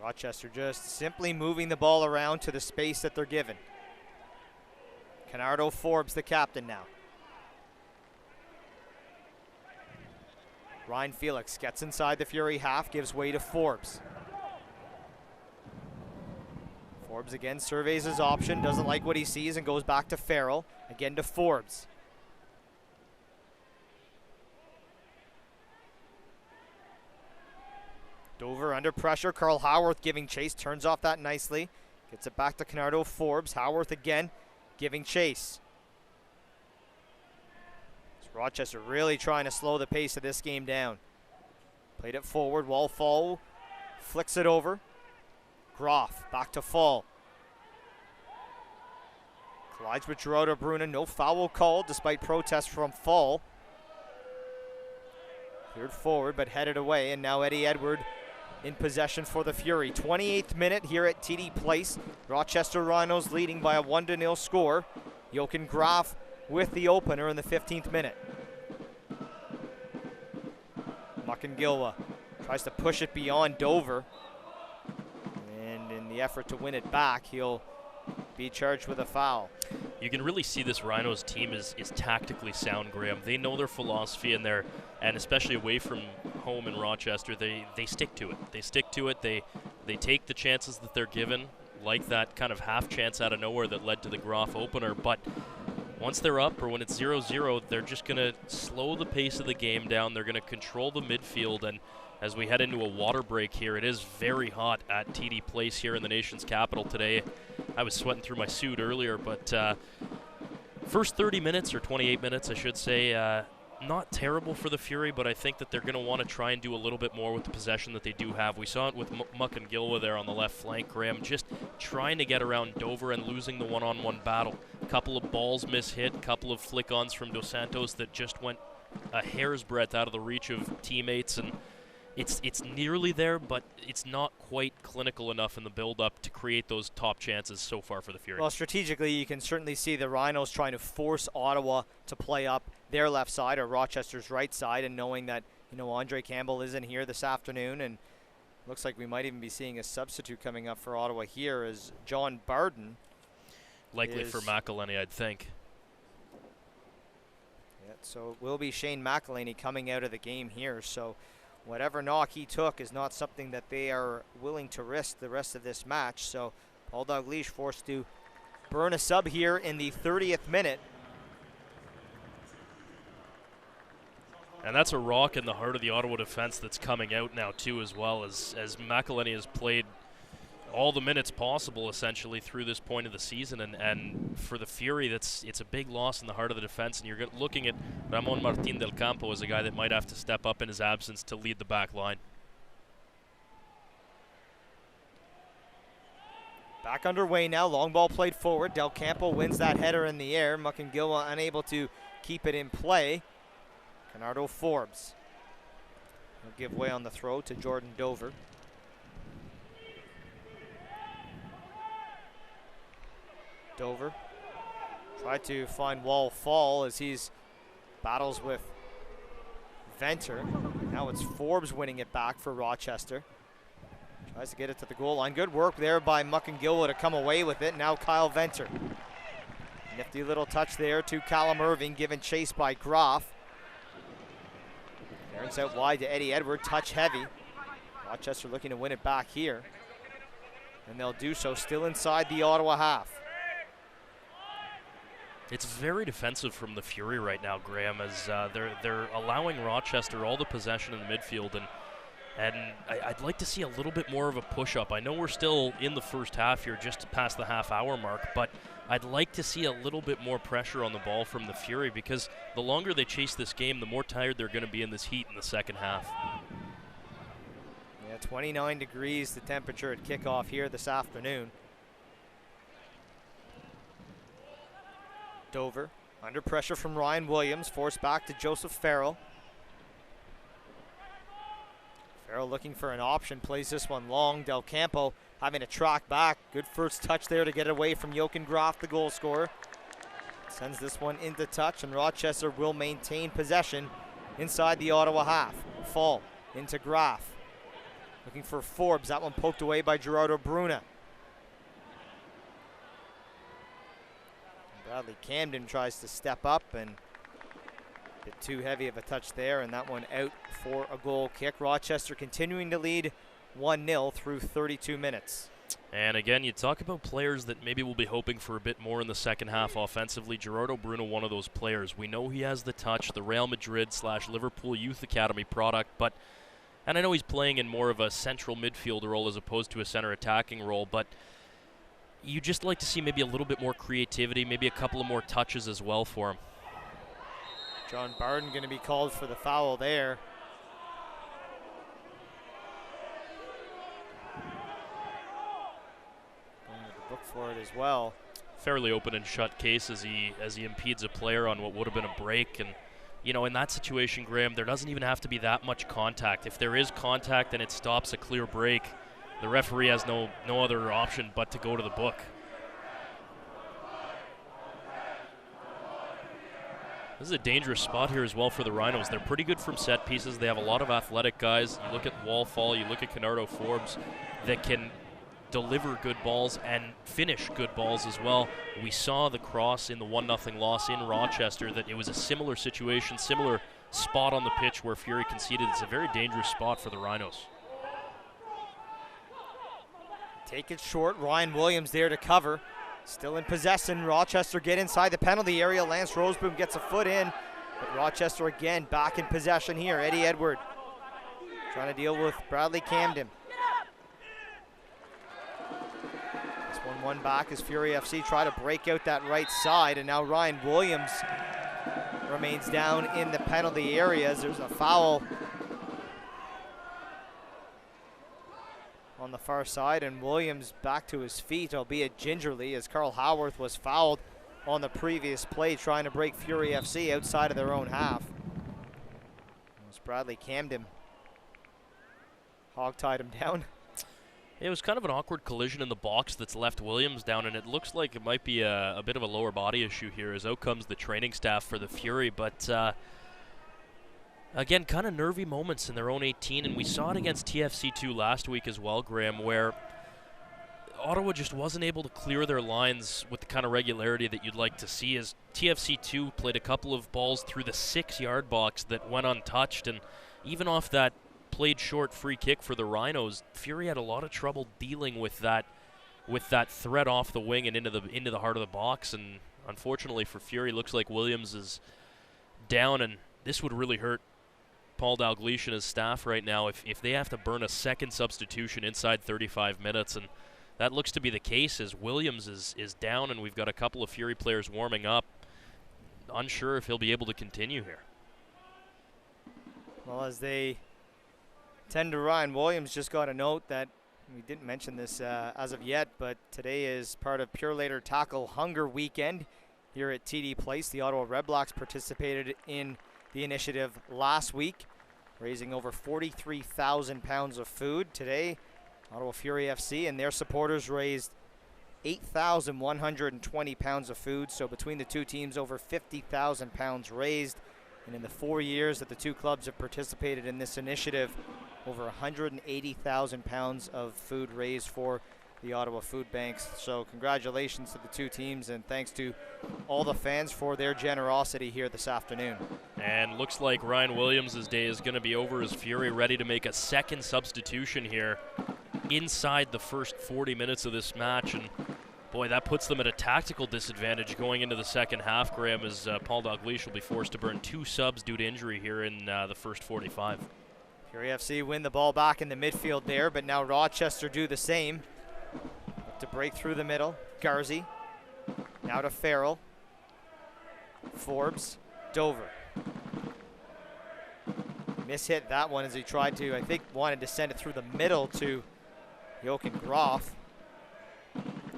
Rochester just simply moving the ball around to the space that they're given. Canardo Forbes, the captain now. Ryan Felix gets inside the Fury half, gives way to Forbes. Forbes again surveys his option, doesn't like what he sees and goes back to Farrell. Again to Forbes. Dover under pressure, Carl Howarth giving chase, turns off that nicely. Gets it back to Canardo Forbes. Howarth again giving chase. Rochester really trying to slow the pace of this game down. Played it forward, Wall Fall flicks it over. Graf back to Fall. Collides with Gerardo Bruna, no foul called despite protests from Fall. Cleared forward but headed away, and now Eddie Edward in possession for the Fury. 28th minute here at TD Place. Rochester Rhinos leading by a 1-0 score. Jochen Graf with the opener in the 15th minute. Muckingilwa tries to push it beyond Dover. And in the effort to win it back, he'll be charged with a foul. You can really see this Rhinos team is tactically sound, Graham. They know their philosophy, and especially away from home in Rochester, they stick to it. They stick to it. They take the chances that they're given, like that kind of half chance out of nowhere that led to the Graf opener. But once they're up, or when it's 0-0, they're just going to slow the pace of the game down. They're going to control the midfield, and as we head into a water break here, it is very hot at TD Place here in the nation's capital today. I was sweating through my suit earlier, but first 30 minutes, or 28 minutes, I should say, not terrible for the Fury, but I think that they're going to want to try and do a little bit more with the possession that they do have. We saw it with Muckingilwa there on the left flank, Graham, just trying to get around Dover and losing the one-on-one battle. A couple of balls mishit, a couple of flick-ons from Dos Santos that just went a hair's breadth out of the reach of teammates, and it's nearly there, but it's not quite clinical enough in the build-up to create those top chances so far for the Fury. Well, strategically, you can certainly see the Rhinos trying to force Ottawa to play up their left side or Rochester's right side, and knowing that, Andre Campbell isn't here this afternoon, and looks like we might even be seeing a substitute coming up for Ottawa here as John Barden. Likely for McElhenney, I'd think. Yeah, so it will be Shane McElhaney coming out of the game here, so whatever knock he took is not something that they are willing to risk the rest of this match. So Paul Dalglish forced to burn a sub here in the 30th minute. And that's a rock in the heart of the Ottawa defense that's coming out now too, as well as McElhenney has played all the minutes possible essentially through this point of the season, and for the Fury, it's a big loss in the heart of the defense, and you're looking at Ramon Martin del Campo as a guy that might have to step up in his absence to lead the back line. Back underway now. Long ball played forward. Del Campo wins that header in the air. Muckingilwa unable to keep it in play. Canardo Forbes. He'll give way on the throw to Jordan Dover. Dover tried to find Wall Fall as he's battles with Venter. Now it's Forbes winning it back for Rochester. Tries to get it to the goal line. Good work there by Muckingilwa to come away with it. Now Kyle Venter. Nifty little touch there to Callum Irving, given chase by Graf. Turns out wide to Eddie Edward, touch heavy. Rochester looking to win it back here. And they'll do so still inside the Ottawa half. It's very defensive from the Fury right now, Graham, as they're allowing Rochester all the possession in the midfield, and I'd like to see a little bit more of a push-up. I know we're still in the first half here, just past the half-hour mark, but I'd like to see a little bit more pressure on the ball from the Fury, because the longer they chase this game, the more tired they're going to be in this heat in the second half. Yeah, 29 degrees the temperature at kickoff here this afternoon. Dover under pressure from Ryan Williams, forced back to Joseph Farrell. Farrell looking for an option, plays this one long. Del Campo having to track back. Good first touch there to get away from Jochen Graf, the goal scorer. Sends this one into touch, and Rochester will maintain possession inside the Ottawa half. Fall into Graf. Looking for Forbes. That one poked away by Gerardo Bruna. Bradley Camden tries to step up, and a bit too heavy of a touch there, and that one out for a goal kick. Rochester continuing to lead 1-0 through 32 minutes. And again, you talk about players that maybe will be hoping for a bit more in the second half offensively. Gerardo Bruno, one of those players. We know he has the touch, the Real Madrid/Liverpool Youth Academy product, and I know he's playing in more of a central midfield role as opposed to a center attacking role, but you just like to see maybe a little bit more creativity, maybe a couple of more touches as well for him. John Barden going to be called for the foul there. Going to the book for it as well. Fairly open and shut case as he impedes a player on what would have been a break, and you know, in that situation, Graham, there doesn't even have to be that much contact. If there is contact and it stops a clear break, the referee has no other option but to go to the book. This is a dangerous spot here as well for the Rhinos. They're pretty good from set pieces. They have a lot of athletic guys. You look at Wallfall, you look at Canardo Forbes that can deliver good balls and finish good balls as well. We saw the cross in the 1-0 loss in Rochester, that it was a similar situation, similar spot on the pitch where Fury conceded. It's a very dangerous spot for the Rhinos. Take it short. Ryan Williams there to cover. Still in possession. Rochester get inside the penalty area. Lance Roseboom gets a foot in. But Rochester again back in possession here. Eddie Edward trying to deal with Bradley Camden. This 1-1 back as Fury FC try to break out that right side. And now Ryan Williams remains down in the penalty areas. There's a foul on the far side, and Williams back to his feet, albeit gingerly, as Carl Howarth was fouled on the previous play trying to break Fury FC outside of their own half. It was Bradley Camden hog-tied him down. It was kind of an awkward collision in the box that's left Williams down, and it looks like it might be a bit of a lower body issue here, as out comes the training staff for the Fury, but again, kind of nervy moments in their own 18, and we saw it against TFC2 last week as well, Graham, where Ottawa just wasn't able to clear their lines with the kind of regularity that you'd like to see, as TFC2 played a couple of balls through the 6-yard box that went untouched, and even off that played short free kick for the Rhinos, Fury had a lot of trouble dealing with that threat off the wing and into the heart of the box, and unfortunately for Fury, looks like Williams is down, and this would really hurt Paul Dalgleish and his staff right now if they have to burn a second substitution inside 35 minutes. And that looks to be the case as Williams is down and we've got a couple of Fury players warming up. Unsure if he'll be able to continue here. Well, as they tend to run, Williams just got a note that we didn't mention this as of yet, but today is part of Pure Later Tackle Hunger Weekend here at TD Place. The Ottawa Redblacks participated in the initiative last week, raising over 43,000 pounds of food. Today, Ottawa Fury FC and their supporters raised 8,120 pounds of food. So between the two teams, over 50,000 pounds raised. And in the 4 years that the two clubs have participated in this initiative, over 180,000 pounds of food raised for the Ottawa Food Banks. So congratulations to the two teams, and thanks to all the fans for their generosity here this afternoon. And looks like Ryan Williams' day is going to be over as Fury ready to make a second substitution here inside the first 40 minutes of this match. And boy, that puts them at a tactical disadvantage going into the second half, Graham, as Paul Dalglish will be forced to burn 2 subs due to injury here in the first 45. Fury FC win the ball back in the midfield there, but now Rochester do the same. To break through the middle, Garzi, now to Farrell, Forbes, Dover. Mishit that one as he tried to, I think, wanted to send it through the middle to Jochen Graf.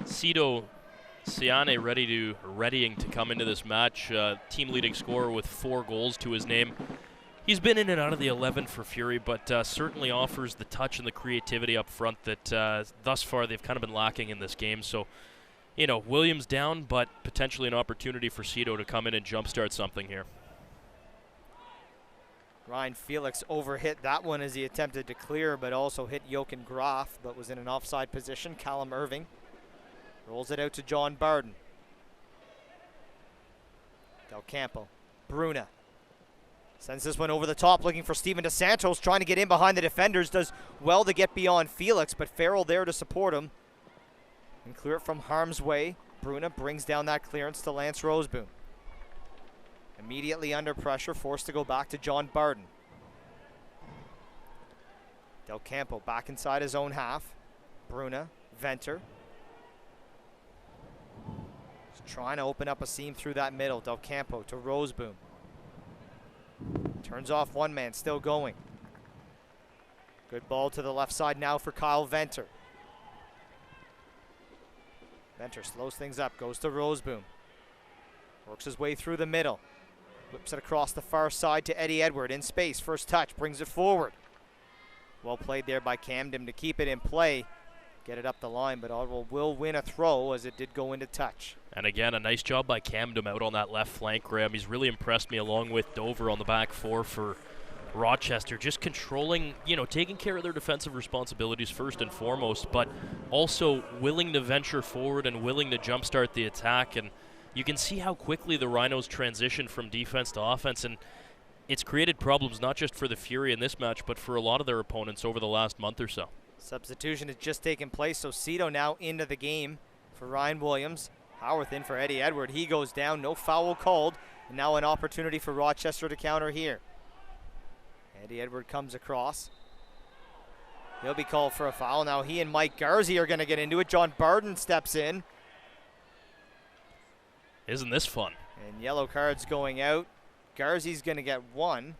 Cito Siane readying to come into this match. Team leading scorer with 4 goals to his name. He's been in and out of the 11 for Fury, but certainly offers the touch and the creativity up front that thus far they've kind of been lacking in this game. So, you know, Williams down, but potentially an opportunity for Cito to come in and jumpstart something here. Ryan Felix overhit that one as he attempted to clear, but also hit Jochen Graf, but was in an offside position. Callum Irving rolls it out to John Barden. Del Campo, Bruna. Sends this one over the top, looking for Steven DeSantos, trying to get in behind the defenders. Does well to get beyond Felix, but Farrell there to support him. And clear it from harm's way. Bruna brings down that clearance to Lance Roseboom. Immediately under pressure, forced to go back to John Barden. Del Campo back inside his own half. Bruna, Venter. Just trying to open up a seam through that middle. Del Campo to Roseboom. Turns off one man, still going. Good ball to the left side now for Kyle Venter. Venter slows things up, goes to Roseboom. Works his way through the middle. Whips it across the far side to Eddie Edward in space. First touch, brings it forward. Well played there by Camden to keep it in play. Get it up the line, but Ottawa will win a throw as it did go into touch. And again, a nice job by Camden out on that left flank, Graham. He's really impressed me along with Dover on the back 4 for Rochester. Just controlling, you know, taking care of their defensive responsibilities first and foremost, but also willing to venture forward and willing to jumpstart the attack. And you can see how quickly the Rhinos transition from defense to offense, and it's created problems not just for the Fury in this match, but for a lot of their opponents over the last month or so. Substitution has just taken place, so Cito now into the game for Ryan Williams. Howarth in for Eddie Edward. He goes down, no foul called, and now an opportunity for Rochester to counter here. Eddie Edward comes across. He'll be called for a foul. Now he and Mike Garzi are going to get into it. John Barden steps in. Isn't this fun? And yellow cards going out. Garzi's going to get 1.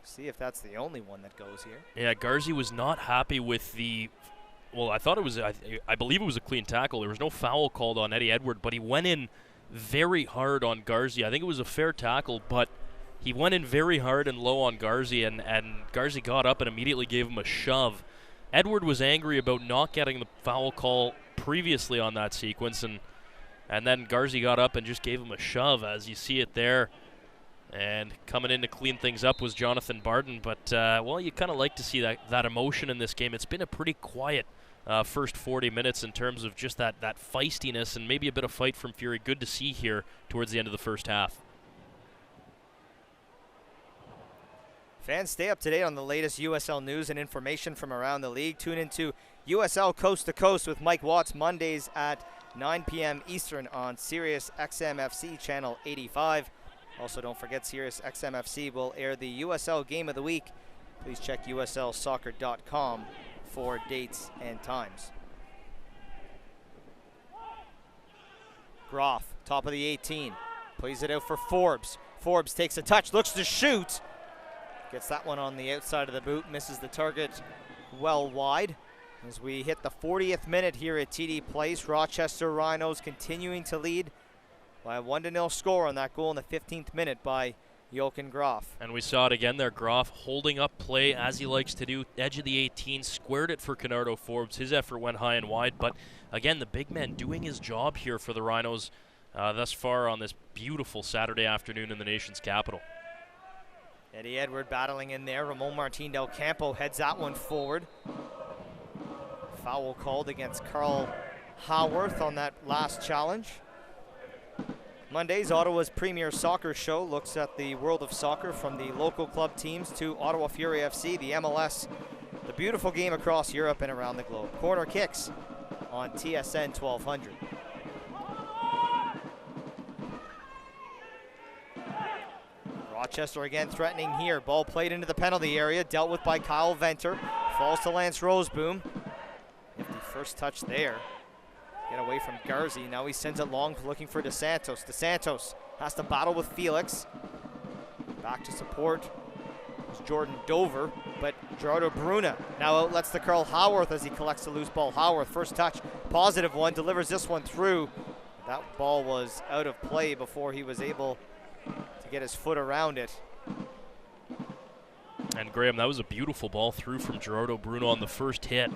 See if that's the only one that goes here. Yeah, Garzi was not happy with the, well, I thought it was, I believe it was a clean tackle. There was no foul called on Eddie Edward, but he went in very hard on Garzi. I think it was a fair tackle, but he went in very hard and low on Garzi, and Garzi got up and immediately gave him a shove. Edward was angry about not getting the foul call previously on that sequence, and then Garzi got up and just gave him a shove, as you see it there. And coming in to clean things up was Jonathan Barden, but, well, you kind of like to see that emotion in this game. It's been a pretty quiet first 40 minutes in terms of just that feistiness and maybe a bit of fight from Fury. Good to see here towards the end of the first half. Fans, stay up to date on the latest USL news and information from around the league. Tune into USL Coast to Coast with Mike Watts Mondays at 9 p.m. Eastern on Sirius XMFC Channel 85. Also, don't forget Sirius XMFC will air the USL Game of the Week. Please check USLsoccer.com for dates and times. Graf, top of the 18, plays it out for Forbes. Forbes takes a touch, looks to shoot. Gets that one on the outside of the boot, misses the target well wide. As we hit the 40th minute here at TD Place, Rochester Rhinos continuing to lead by a 1-0 score on that goal in the 15th minute by Jochen Graf. And we saw it again there, Graf holding up play as he likes to do. Edge of the 18, squared it for Kenardo Forbes. His effort went high and wide, but again, the big man doing his job here for the Rhinos thus far on this beautiful Saturday afternoon in the nation's capital. Eddie Edward battling in there. Ramon Martin Del Campo heads that one forward. Foul called against Carl Howarth on that last challenge. Mondays, Ottawa's premier soccer show looks at the world of soccer from the local club teams to Ottawa Fury FC, the MLS, the beautiful game across Europe and around the globe. Corner kicks on TSN 1200. Rochester again threatening here. Ball played into the penalty area, dealt with by Kyle Venter. Falls to Lance Roseboom. First touch there. Get away from Garzi. Now he sends it long looking for DeSantos. DeSantos has to battle with Felix. Back to support is Jordan Dover, but Gerardo Bruna now outlets the Carl Howarth as he collects the loose ball. Howarth, first touch, positive one, delivers this one through. That ball was out of play before he was able to get his foot around it. And Graham, that was a beautiful ball through from Gerardo Bruno on the first hit.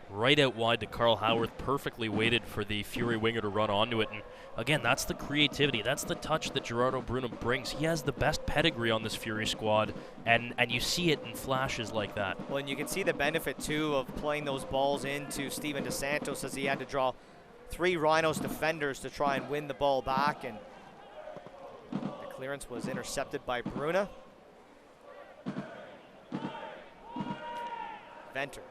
Right out wide to Carl Howarth, perfectly weighted for the Fury winger to run onto it. And again, that's the creativity, that's the touch that Gerardo Bruno brings. He has the best pedigree on this Fury squad, and you see it in flashes like that. Well, and you can see the benefit, too, of playing those balls into Steven DeSantos as he had to draw 3 Rhinos defenders to try and win the ball back, and the clearance was intercepted by Bruna. Venter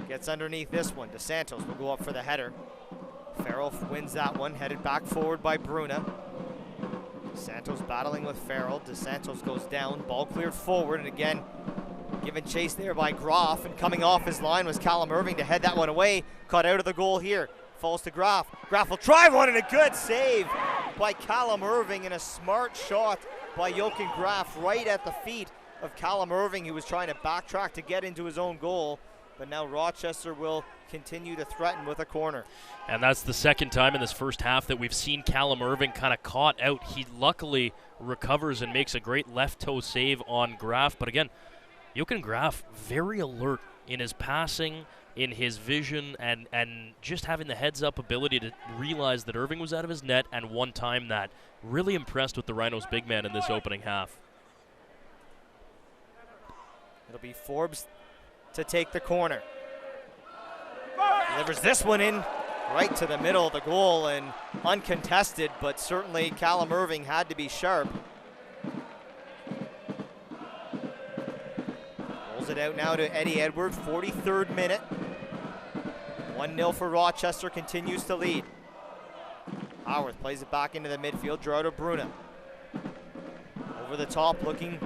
gets underneath this one. DeSantos will go up for the header. Farrell wins that one, headed back forward by Bruna. DeSantos battling with Farrell. DeSantos goes down, ball cleared forward, and again, given chase there by Graf, and coming off his line was Callum Irving to head that one away. Cut out of the goal here. Falls to Graf. Graf will try one, and a good save by Callum Irving, and a smart shot by Jochen Graf right at the feet of Callum Irving, who was trying to backtrack to get into his own goal. But now Rochester will continue to threaten with a corner. And that's the second time in this first half that we've seen Callum Irving kind of caught out. He luckily recovers and makes a great left toe save on Graf. But again, Jochen Graf, very alert in his passing, in his vision, and just having the heads-up ability to realize that Irving was out of his net and one-time that. Really impressed with the Rhinos' big man in this opening half. It'll be Forbes to take the corner. Delivers this one in right to the middle of the goal and uncontested, but certainly Callum Irving had to be sharp. Pulls it out now to Eddie Edward, 43rd minute. 1-0 for Rochester, continues to lead. Howarth plays it back into the midfield, Gerardo Bruna. Over the top looking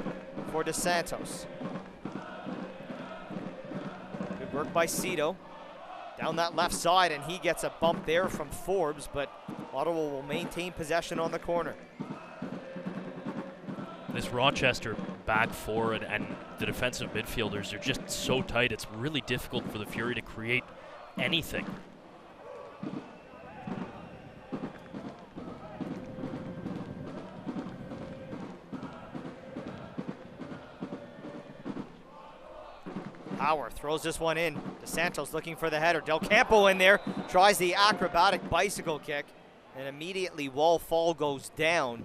for DeSantos. Work by Cito down that left side, and he gets a bump there from Forbes, but Ottawa will maintain possession on the corner. This Rochester back four and the defensive midfielders are just so tight, it's really difficult for the Fury to create anything. Howard throws this one in. DeSantos looking for the header. Del Campo in there, tries the acrobatic bicycle kick, and immediately Wall Fall goes down.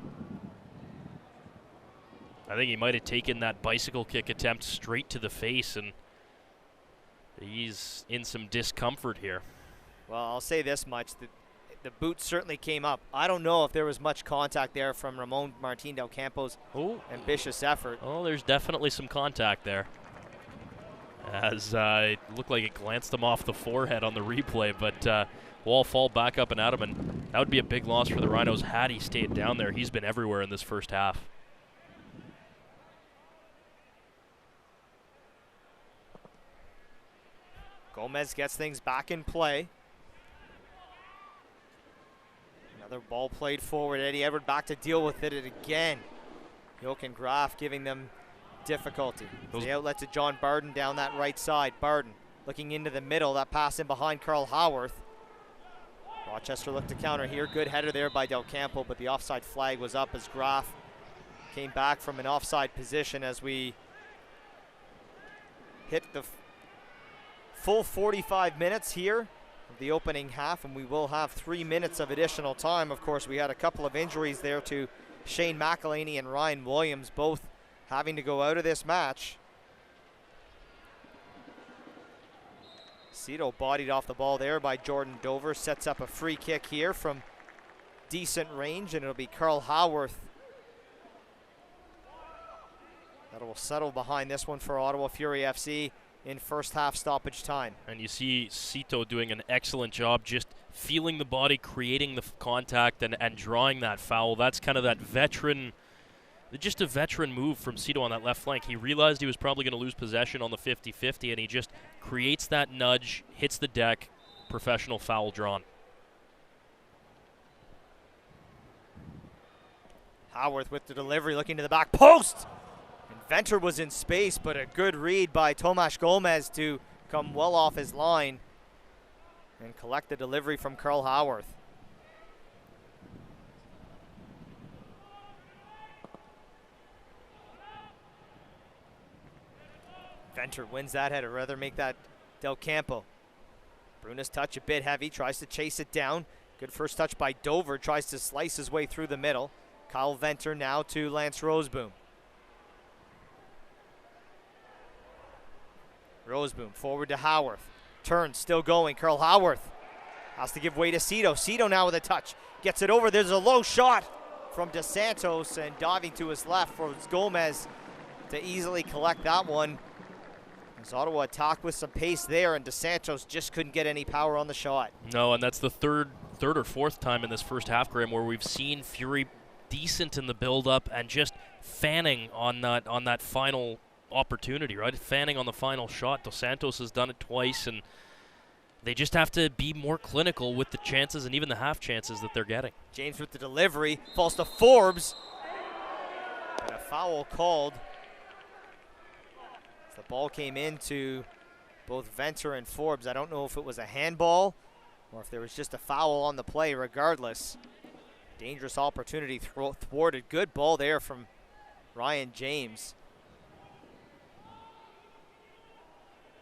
I think he might have taken that bicycle kick attempt straight to the face, and he's in some discomfort here. Well, I'll say this much. The boot certainly came up. I don't know if there was much contact there from Ramon Martin Del Campo's ambitious effort. Oh, there's definitely some contact there. As it looked like it glanced him off the forehead on the replay, but Wall Fall back up and at him, and that would be a big loss for the Rhinos had he stayed down there. He's been everywhere in this first half. Gomez gets things back in play. Another ball played forward. Eddie Edward back to deal with it again. Jochen Graf giving them difficulty. The outlet to John Barden down that right side. Barden looking into the middle. That pass in behind Carl Howarth. Rochester looked to counter here. Good header there by Del Campo, but the offside flag was up as Graf came back from an offside position as we hit the full 45 minutes here of the opening half, and we will have 3 minutes of additional time. Of course, we had a couple of injuries there to Shane McElhaney and Ryan Williams, both having to go out of this match. Cito bodied off the ball there by Jordan Dover, sets up a free kick here from decent range, and it'll be Carl Howarth that will settle behind this one for Ottawa Fury FC in first half stoppage time. And you see Cito doing an excellent job just feeling the body, creating the contact, and drawing that foul. That's kind of that veteran, just a veteran move from Cito on that left flank. He realized he was probably going to lose possession on the 50-50, and he just creates that nudge, hits the deck, professional foul drawn. Howarth with the delivery, looking to the back post. And Venter was in space, but a good read by Tomas Gomez to come well off his line and collect the delivery from Carl Howarth. Venter wins that header, rather make that Del Campo. Bruna's touch a bit heavy, tries to chase it down. Good first touch by Dover, tries to slice his way through the middle. Kyle Venter now to Lance Roseboom. Roseboom forward to Howarth. Turns, still going. Carl Howarth has to give way to Cito. Cito now with a touch. Gets it over. There's a low shot from DeSantos, and diving to his left for Gomez to easily collect that one. As Ottawa attacked with some pace there, and DeSantos just couldn't get any power on the shot. No, and that's the third or fourth time in this first half, Graham, where we've seen Fury decent in the build-up and just fanning on that final opportunity, right? Fanning on the final shot. Dos Santos has done it twice, and they just have to be more clinical with the chances and even the half chances that they're getting. James with the delivery, falls to Forbes. And a foul called. The ball came into both Venter and Forbes. I don't know if it was a handball or if there was just a foul on the play. Regardless, dangerous opportunity thwarted. Good ball there from Ryan James.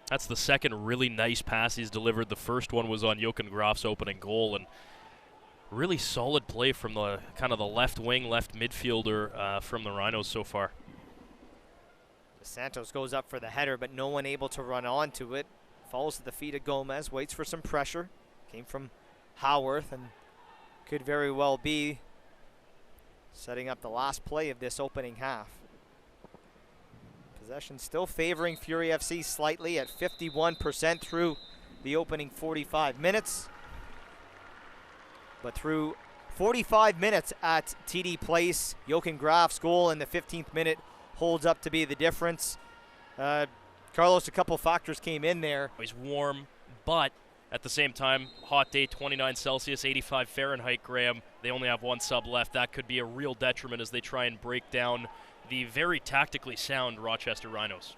That's the second really nice pass he's delivered. The first one was on Jochen Graf's opening goal, and really solid play from the kind of the left wing, left midfielder from the Rhinos so far. Santos goes up for the header, but no one able to run onto it. Falls to the feet of Gomez, waits for some pressure. Came from Howarth and could very well be setting up the last play of this opening half. Possession still favoring Fury FC slightly at 51% through the opening 45 minutes. But through 45 minutes at TD Place, Jochen Graf's goal in the 15th minute holds up to be the difference. Carlos, a couple factors came in there. He's warm, but at the same time, hot day, 29 Celsius, 85 Fahrenheit, Graham. They only have one sub left. That could be a real detriment as they try and break down the very tactically sound Rochester Rhinos.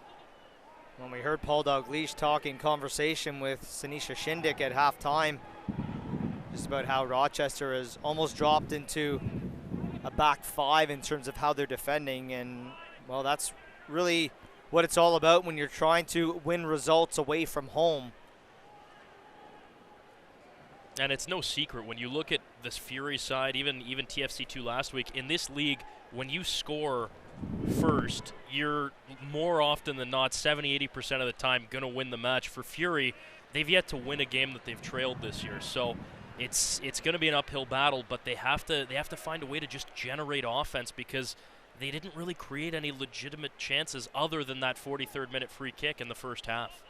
When we heard Paul Dalglish talk in conversation with Sinisha Shindik at halftime, just about how Rochester has almost dropped into a back five in terms of how they're defending, and well, that's really what it's all about when you're trying to win results away from home. And it's no secret when you look at this Fury side, even TFC2 last week, in this league, when you score first, you're more often than not, 70-80% of the time, going to win the match. For Fury, they've yet to win a game that they've trailed this year. So it's going to be an uphill battle, but they have to find a way to just generate offense, because they didn't really create any legitimate chances other than that 43rd minute free kick in the first half.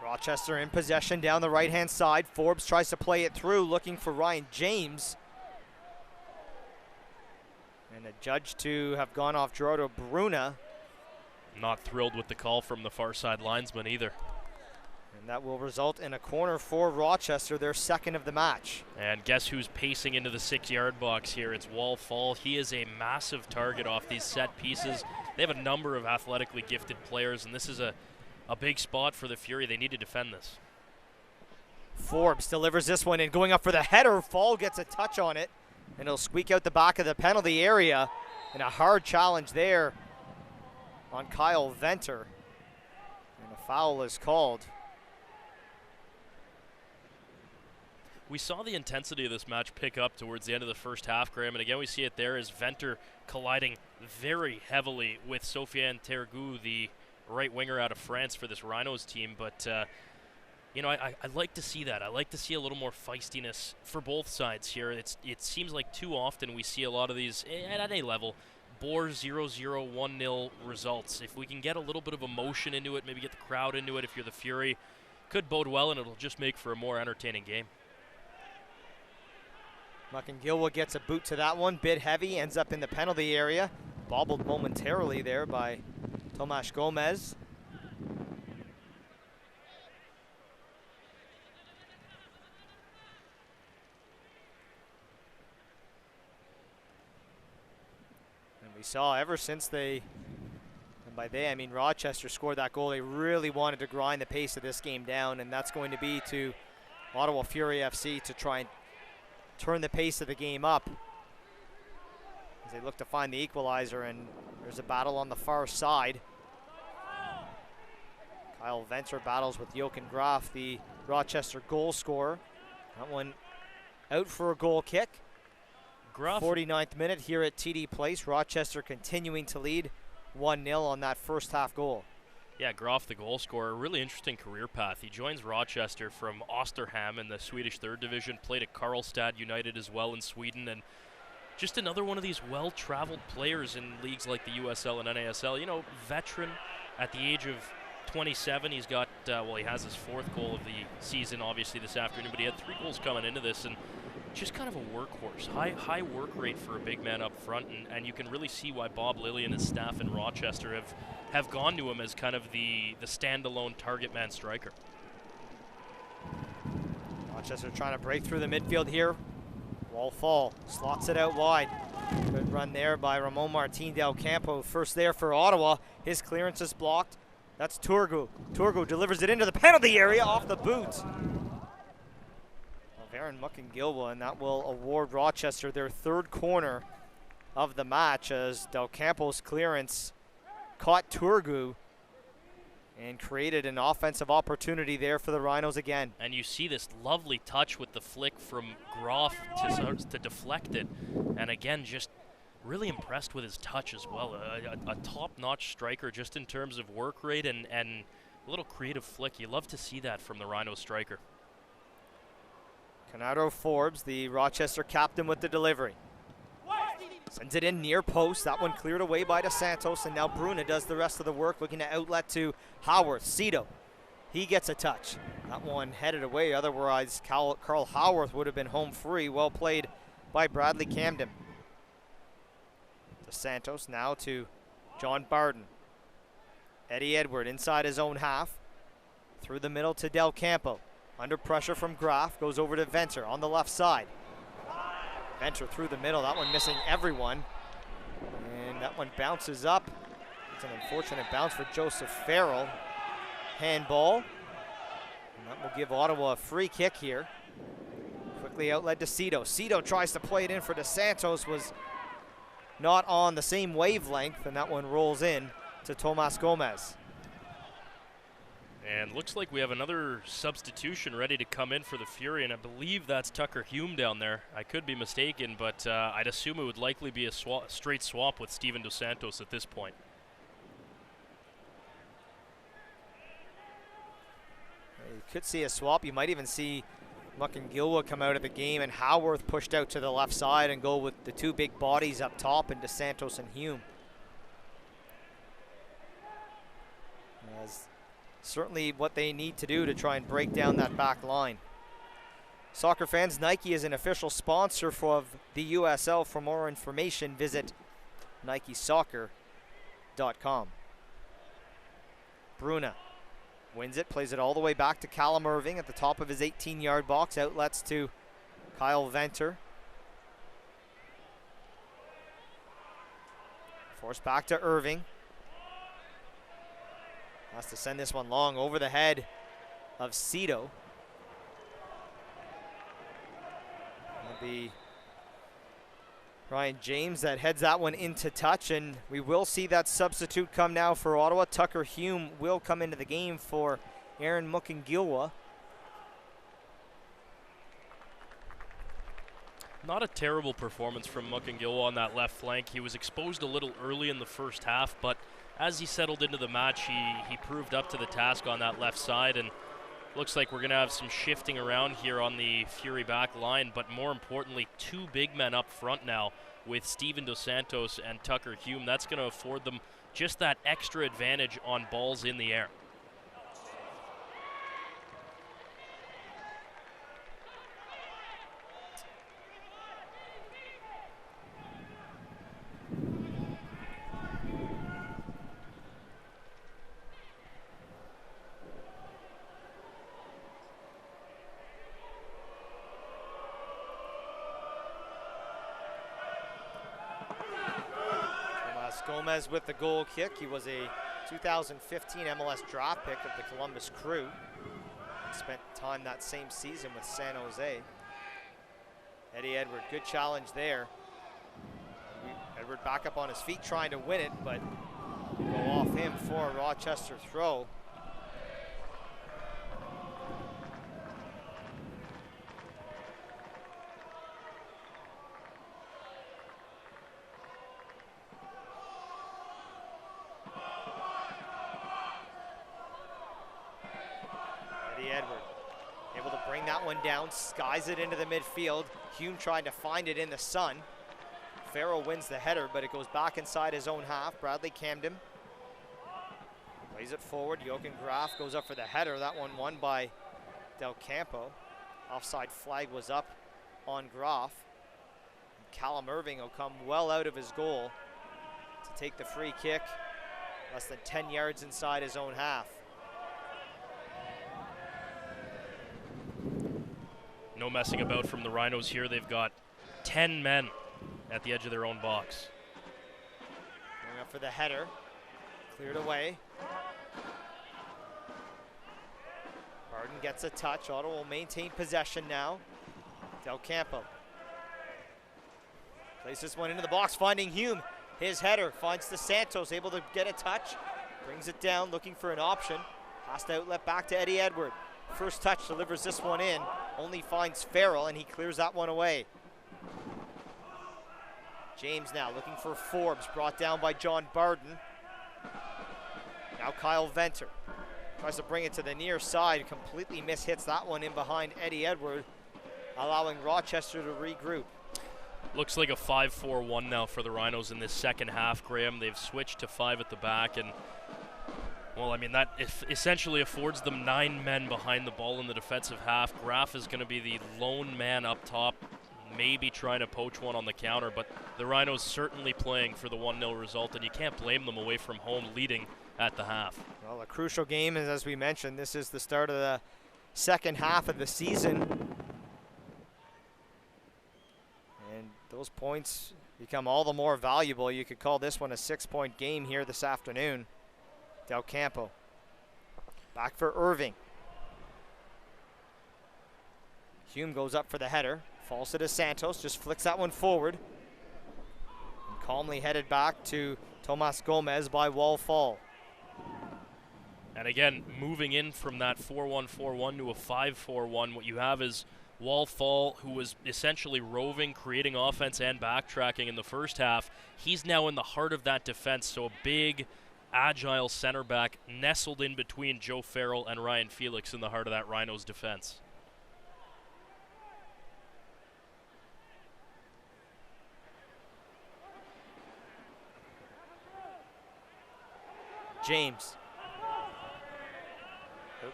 Rochester in possession down the right-hand side. Forbes tries to play it through, looking for Ryan James. And a judge to have gone off Gerardo Bruna. Not thrilled with the call from the far side linesman either. And that will result in a corner for Rochester, their second of the match. And guess who's pacing into the 6-yard box here? It's Wall Fall. He is a massive target off these set pieces. They have a number of athletically gifted players, and this is a big spot for the Fury. They need to defend this. Forbes delivers this one in, going up for the header. Fall gets a touch on it, and it'll squeak out the back of the penalty area. And a hard challenge there on Kyle Venter. And a foul is called. We saw the intensity of this match pick up towards the end of the first half, Graham, and again we see it there as Venter colliding very heavily with Sofiane Tergou, the right winger out of France for this Rhinos team. But you know, I like to see that. I like to see a little more feistiness for both sides here. It seems like too often we see a lot of these at any level bore 0-0, 1-0 results. If we can get a little bit of emotion into it, maybe get the crowd into it if you're the Fury, could bode well, and it'll just make for a more entertaining game. Muckingilwa gets a boot to that one, bit heavy, ends up in the penalty area. Bobbled momentarily there by Tomas Gomez. And we saw ever since they, and by they I mean Rochester, scored that goal, they really wanted to grind the pace of this game down, and that's going to be to Ottawa Fury FC to try and turn the pace of the game up as they look to find the equalizer. And there's a battle on the far side. Kyle Venter battles with Jochen Graf, the Rochester goal scorer. That one out for a goal kick. Graf. 49th minute here at TD Place. Rochester continuing to lead 1-0 on that first half goal. Yeah, Graf, the goal scorer, really interesting career path. He joins Rochester from Osterham in the Swedish 3rd Division, played at Karlstad United as well in Sweden, and just another one of these well-traveled players in leagues like the USL and NASL. You know, veteran at the age of 27. He's got, well, he has his 4th goal of the season, obviously, this afternoon, but he had 3 goals coming into this, and just kind of a workhorse. High work rate for a big man up front, and you can really see why Bob Lilly and his staff in Rochester have gone to him as kind of the standalone target man striker. Rochester trying to break through the midfield here. Wall Fall slots it out wide. Good run there by Ramon Martin Del Campo. First there for Ottawa. His clearance is blocked. That's Turgu. Turgu delivers it into the penalty area off the boot. Aaron Muckingilwa, and that will award Rochester their 3rd corner of the match as Del Campo's clearance caught Turgu and created an offensive opportunity there for the Rhinos again. And you see this lovely touch with the flick from Graf to deflect it. And again, just really impressed with his touch as well. A top-notch striker just in terms of work rate and a little creative flick. You love to see that from the Rhino striker. Conrado Forbes, the Rochester captain, with the delivery. Sends it in near post. That one cleared away by Dos Santos, and now Bruna does the rest of the work, looking to outlet to Howarth. Cito, he gets a touch. That one headed away, otherwise Carl Howarth would have been home free. Well played by Bradley Camden. Dos Santos now to John Barden. Eddie Edward inside his own half. Through the middle to Del Campo. Under pressure from Graf, goes over to Venter on the left side. Venter through the middle, that one missing everyone. And that one bounces up. It's an unfortunate bounce for Joseph Farrell. Handball. And that will give Ottawa a free kick here. Quickly outlet to Cito. Cito tries to play it in for Dos Santos, was not on the same wavelength, and that one rolls in to Tomas Gomez. And looks like we have another substitution ready to come in for the Fury, and I believe that's Tucker Hume down there. I could be mistaken, but I'd assume it would likely be a straight swap with Steven Dos Santos at this point. You could see a swap. You might even see Muckingilwa come out of the game and Howarth pushed out to the left side and go with the 2 big bodies up top and Dos Santos and Hume. As certainly what they need to do to try and break down that back line. Soccer fans, Nike is an official sponsor of the USL. For more information, visit NikeSoccer.com. Bruna wins it, plays it all the way back to Callum Irving at the top of his 18-yard box. Outlets to Kyle Venter. Forced back to Irving. Has to send this one long over the head of Cito. It'll be Ryan James that heads that one into touch, and we will see that substitute come now for Ottawa. Tucker Hume will come into the game for Aaron Mukingilwa. Not a terrible performance from Mukingilwa on that left flank. He was exposed a little early in the first half, but as he settled into the match, he proved up to the task on that left side, and looks like we're going to have some shifting around here on the Fury back line, but more importantly, two big men up front now with Steven Dos Santos and Tucker Hume. That's going to afford them just that extra advantage on balls in the air. Gomez with the goal kick. He was a 2015 MLS draft pick of the Columbus Crew. Spent time that same season with San Jose. Eddie Edward, good challenge there. Edward back up on his feet trying to win it, but go off him for a Rochester throw. Down, skies it into the midfield. Hume trying to find it in the sun. Farrell wins the header, but it goes back inside his own half. Bradley Camden plays it forward. Jochen Graf goes up for the header. That one won by Del Campo. Offside flag was up on Graf. Callum Irving will come well out of his goal to take the free kick. Less than 10 yards inside his own half. No messing about from the Rhinos here. They've got 10 men at the edge of their own box. Going up for the header. Cleared away. Barden gets a touch. Ottawa will maintain possession now. Del Campo plays this one into the box, finding Hume. His header finds the Santos, able to get a touch. Brings it down, looking for an option. Has to outlet back to Eddie Edward. First touch delivers this one in. Only finds Farrell, and he clears that one away. James now looking for Forbes, brought down by John Barden. Now Kyle Venter tries to bring it to the near side, completely mishits that one in behind Eddie Edward, allowing Rochester to regroup. Looks like a 5-4-1 now for the Rhinos in this second half, Graham. They've switched to 5 at the back, and well, I mean, that essentially affords them 9 men behind the ball in the defensive half. Graf is going to be the lone man up top, maybe trying to poach one on the counter, but the Rhinos certainly playing for the 1-0 result, and you can't blame them away from home leading at the half. Well, a crucial game, and as we mentioned, this is the start of the second half of the season. And those points become all the more valuable. You could call this one a 6-point game here this afternoon. Del Campo back for Irving. Hume goes up for the header, falls to Santos, just flicks that one forward, and calmly headed back to Tomas Gomez by Wall Fall. And again, moving in from that 4-1-4-1 to a 5-4-1, what you have is Wall Fall, who was essentially roving, creating offense and backtracking in the first half. He's now in the heart of that defense, so a big, agile center back nestled in between Joe Farrell and Ryan Felix in the heart of that Rhinos defense. James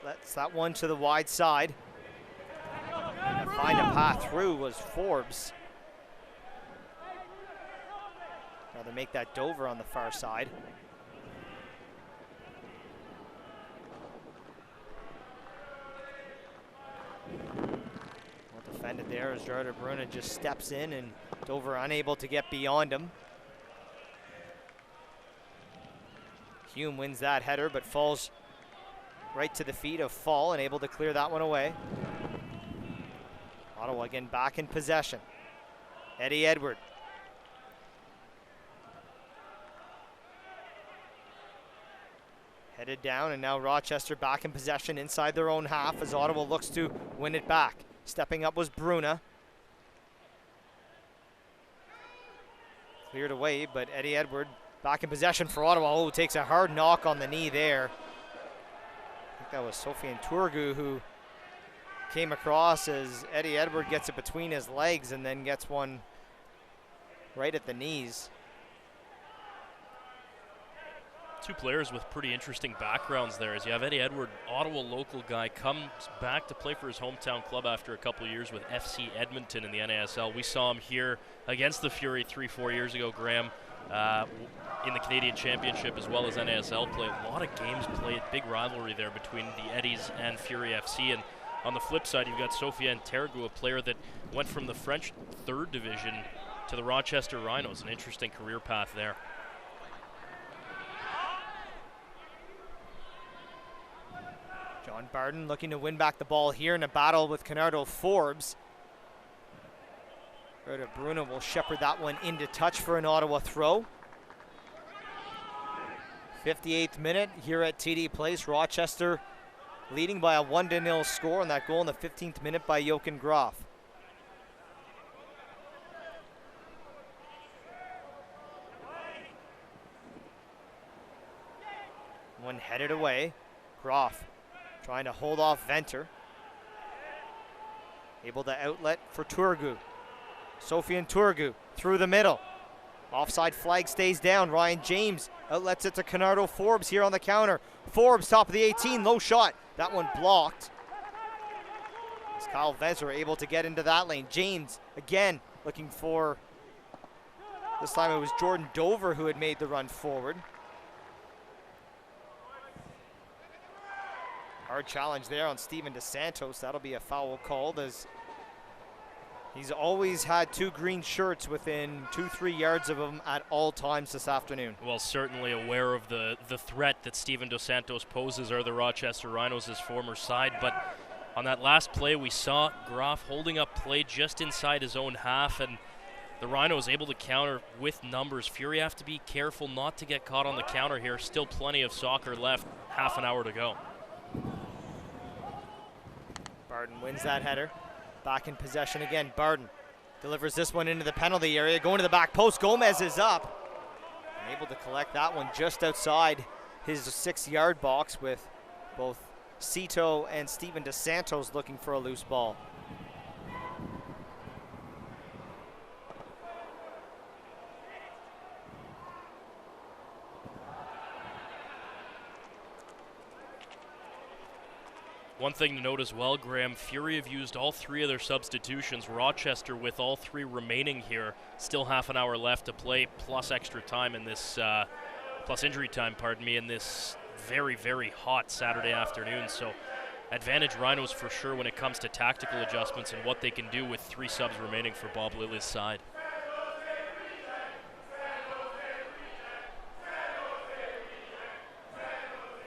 lets that one to the wide side. And to find a path through was Forbes. Now they make that Dover on the far side. defended there as Jarder Bruna just steps in and Dover unable to get beyond him. Hume wins that header but falls right to the feet of Fall and able to clear that one away. Ottawa again back in possession. Eddie Edward. Headed down, and now Rochester back in possession inside their own half as Ottawa looks to win it back. Stepping up was Bruna. Cleared away, but Eddie Edward back in possession for Ottawa. Oh, takes a hard knock on the knee there. I think that was Sofian Turgu who came across as Eddie Edward gets it between his legs and then gets one right at the knees. Two players with pretty interesting backgrounds there, as you have Eddie Edward, Ottawa local guy, comes back to play for his hometown club after a couple of years with FC Edmonton in the NASL. We saw him here against the Fury 3-4 years ago, Graham, in the Canadian Championship as well as NASL play. A lot of games played, big rivalry there between the Eddies and Fury FC. And on the flip side, you've got Sofiane Tergu, a player that went from the French 3rd division to the Rochester Rhinos. An interesting career path there. John Barden looking to win back the ball here in a battle with Canardo Forbes. Roda Bruna will shepherd that one into touch for an Ottawa throw. 58th minute here at TD Place. Rochester leading by a 1-0 score, and that goal in the 15th minute by Jochen Graf. One headed away. Graf trying to hold off Venter. Able to outlet for Turgu. Sofian Turgu through the middle. Offside flag stays down. Ryan James outlets it to Canardo Forbes here on the counter. Forbes top of the 18, low shot. That one blocked. As Kyle Venter able to get into that lane. James again looking for, this time it was Jordan Dover who had made the run forward. Hard challenge there on Steven DeSantos. That'll be a foul called, as he's always had 2 green shirts within 2-3 yards of him at all times this afternoon. Well, certainly aware of the threat that Steven DeSantos poses, or the Rochester Rhinos, his former side. But on that last play, we saw Graf holding up play just inside his own half, and the Rhinos able to counter with numbers. Fury have to be careful not to get caught on the counter here. Still plenty of soccer left, half an hour to go. Barden wins that header. Back in possession again. Barden delivers this one into the penalty area. Going to the back post. Gomez is up. And able to collect that one just outside his 6-yard box, with both Cito and Steven DeSantos looking for a loose ball. One thing to note as well, Graham, Fury have used all 3 of their substitutions. Rochester with all 3 remaining here. Still half an hour left to play, plus extra time in this, plus injury time, pardon me, in this very, very hot Saturday afternoon. So advantage Rhinos for sure when it comes to tactical adjustments and what they can do with 3 subs remaining for Bob Lilly's side.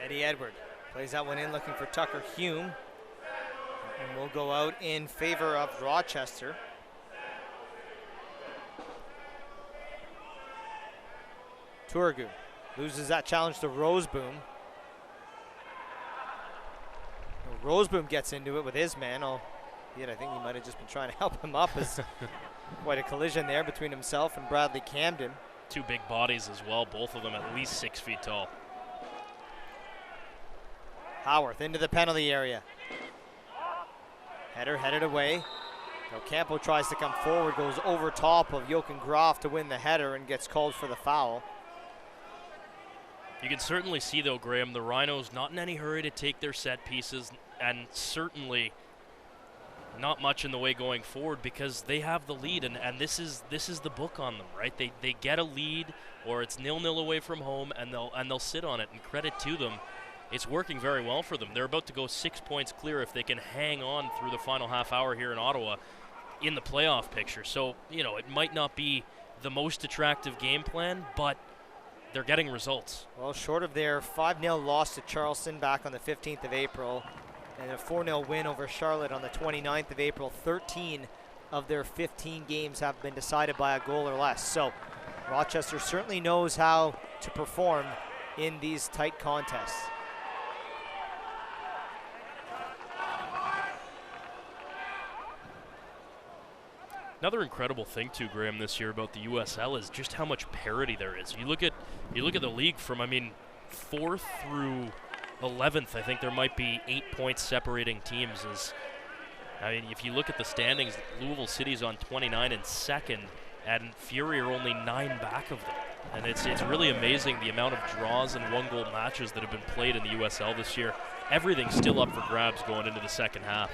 Eddie Edward plays that one in, looking for Tucker Hume. And will go out in favor of Rochester. Turgu loses that challenge to Roseboom. Roseboom gets into it with his man, albeit I think he might have just been trying to help him up, as quite a collision there between himself and Bradley Camden. 2 big bodies as well, both of them at least 6 feet tall. Howarth into the penalty area. Header headed away. Campo tries to come forward, goes over top of Jochen Graf to win the header and gets called for the foul. You can certainly see, though, Graham, the Rhinos not in any hurry to take their set pieces, and certainly not much in the way going forward, because they have the lead, and this is the book on them, right? They get a lead, or it's 0-0 away from home, and they'll sit on it. And credit to them, it's working very well for them. They're about to go 6 points clear if they can hang on through the final half hour here in Ottawa. in the playoff picture. So, it might not be the most attractive game plan, but they're getting results. Well, short of their 5-0 loss to Charleston back on the 15th of April and a 4-0 win over Charlotte on the 29th of April, 13 of their 15 games have been decided by a goal or less. So Rochester certainly knows how to perform in these tight contests. Another incredible thing too, Graham, this year about the USL is just how much parity there is. You look at the league from 4th through 11th. I think there might be 8 points separating teams. If you look at the standings, Louisville City's on 29 and second, and Fury are only 9 back of them. And it's really amazing the amount of draws and one-goal matches that have been played in the USL this year. Everything's still up for grabs going into the second half.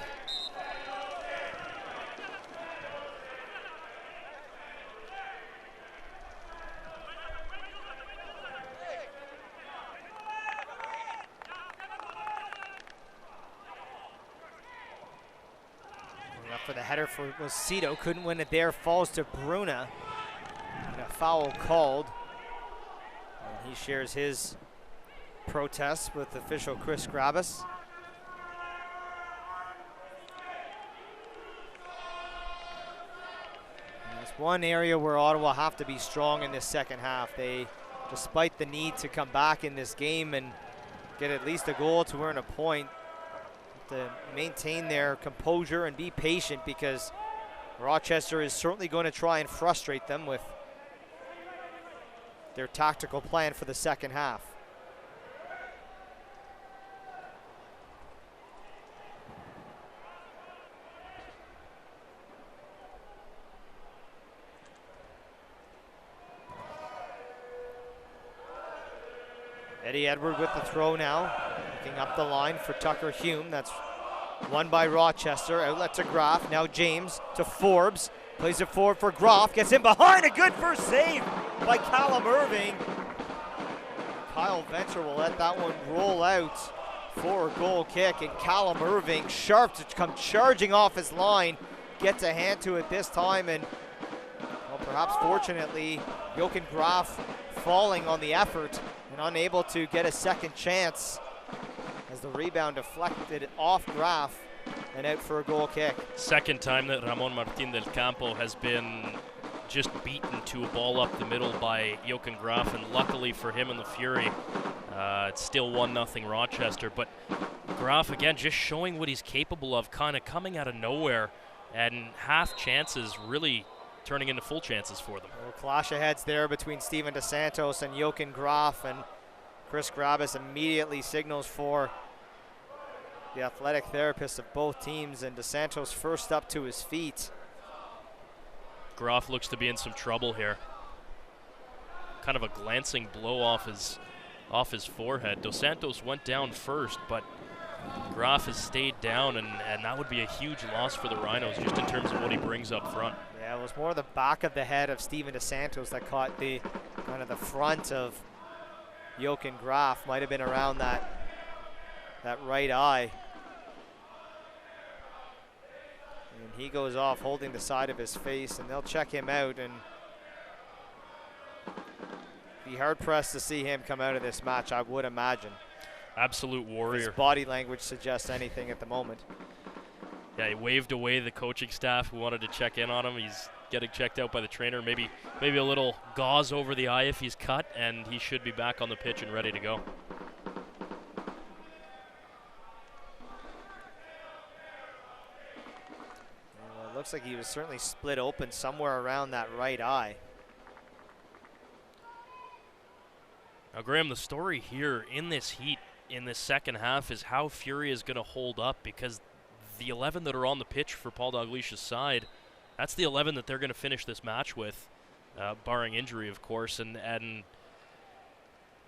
For the header was Cito, couldn't win it there, falls to Bruna. And a foul called. And he shares his protest with official Chris Grabus. And it's one area where Ottawa have to be strong in this second half. They, despite the need to come back in this game and get at least a goal to earn a point, to maintain their composure and be patient, because Rochester is certainly going to try and frustrate them with their tactical plan for the second half. Eddie Edward with the throw now. Looking up the line for Tucker Hume. That's won by Rochester. Outlet to Graf. Now James to Forbes. Plays it forward for Graf. Gets in behind. A good first save by Callum Irving. Kyle Venture will let that one roll out for a goal kick. And Callum Irving, sharp to come charging off his line. Gets a hand to it this time. And well, perhaps fortunately, Jochen Graf falling on the effort and unable to get a second chance as the rebound deflected off Graf and out for a goal kick. Second time that Ramon Martin del Campo has been just beaten to a ball up the middle by Jochen Graf, and luckily for him and the Fury, it's still 1-0 Rochester. But Graf, again, just showing what he's capable of, kind of coming out of nowhere, and half chances really turning into full chances for them. Well, clash of heads there between Steven DeSantos and Jochen Graf, and Chris Grabus immediately signals for the athletic therapists of both teams, and DeSantos first up to his feet. Graf looks to be in some trouble here. Kind of a glancing blow off his forehead. DeSantos went down first, but Graf has stayed down, and that would be a huge loss for the Rhinos just in terms of what he brings up front. Yeah, it was more the back of the head of Steven DeSantos that caught the kind of the front of Jochen Graf. Might have been around that right eye. And he goes off holding the side of his face, and they'll check him out, and be hard pressed to see him come out of this match, I would imagine. Absolute warrior. His body language suggests anything at the moment. Yeah, he waved away the coaching staff who wanted to check in on him. He's getting checked out by the trainer. Maybe a little gauze over the eye if he's cut, and he should be back on the pitch and ready to go. Well, it looks like he was certainly split open somewhere around that right eye. Now, Graham, the story here in this heat, in this second half, is how Fury is going to hold up, because the 11 that are on the pitch for Paul Dalglish's side, that's the 11 that they're going to finish this match with, barring injury, of course. And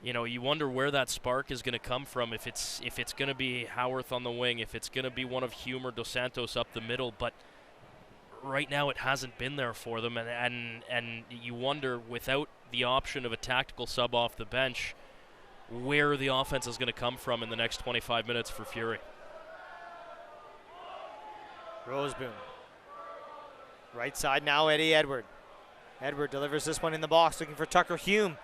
you know, you wonder where that spark is going to come from, if it's going to be Howarth on the wing, if it's going to be one of Hume or Dos Santos up the middle. But right now it hasn't been there for them, and you wonder, without the option of a tactical sub off the bench, where the offense is going to come from in the next 25 minutes for Fury. Roseboom Right side now, Eddie Edward. Edward delivers this one in the box, looking for Tucker Hume.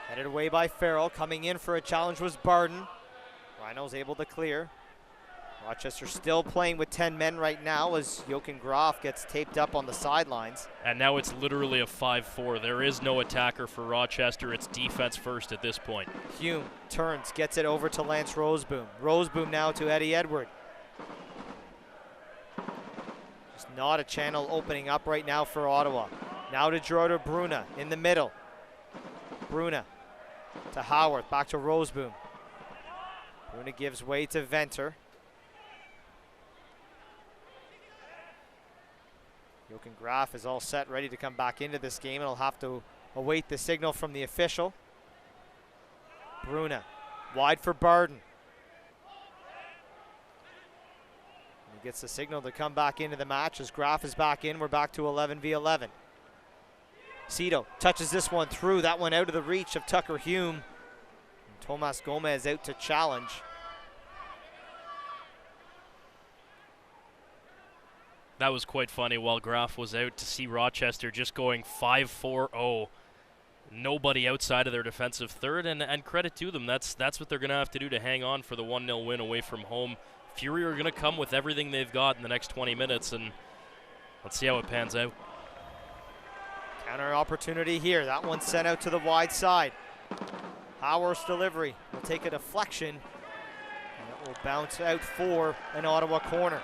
Headed away by Farrell. Coming in for a challenge was Barden. Rhino's able to clear. Rochester still playing with 10 men right now as Jochen Graf gets taped up on the sidelines. And now it's literally a 5-4. There is no attacker for Rochester. It's defense first at this point. Hume turns, gets it over to Lance Roseboom. Roseboom now to Eddie Edward. Just not a channel opening up right now for Ottawa. Now to Gerardo Bruna in the middle. Bruna to Howard, back to Roseboom. Bruna gives way to Venter. Jochen Graf is all set, ready to come back into this game, and he'll have to await the signal from the official. Bruna, wide for Barden. He gets the signal to come back into the match as Graf is back in. We're back to 11v11. Cito touches this one through, that one out of the reach of Tucker Hume. And Tomas Gomez out to challenge. That was quite funny while Graf was out to see Rochester just going 5-4-0. Nobody outside of their defensive third, and credit to them. That's what they're going to have to do to hang on for the 1-0 win away from home. Fury are going to come with everything they've got in the next 20 minutes, and let's see how it pans out. Counter opportunity here. That one sent out to the wide side. Howard's delivery will take a deflection, and it will bounce out for an Ottawa corner.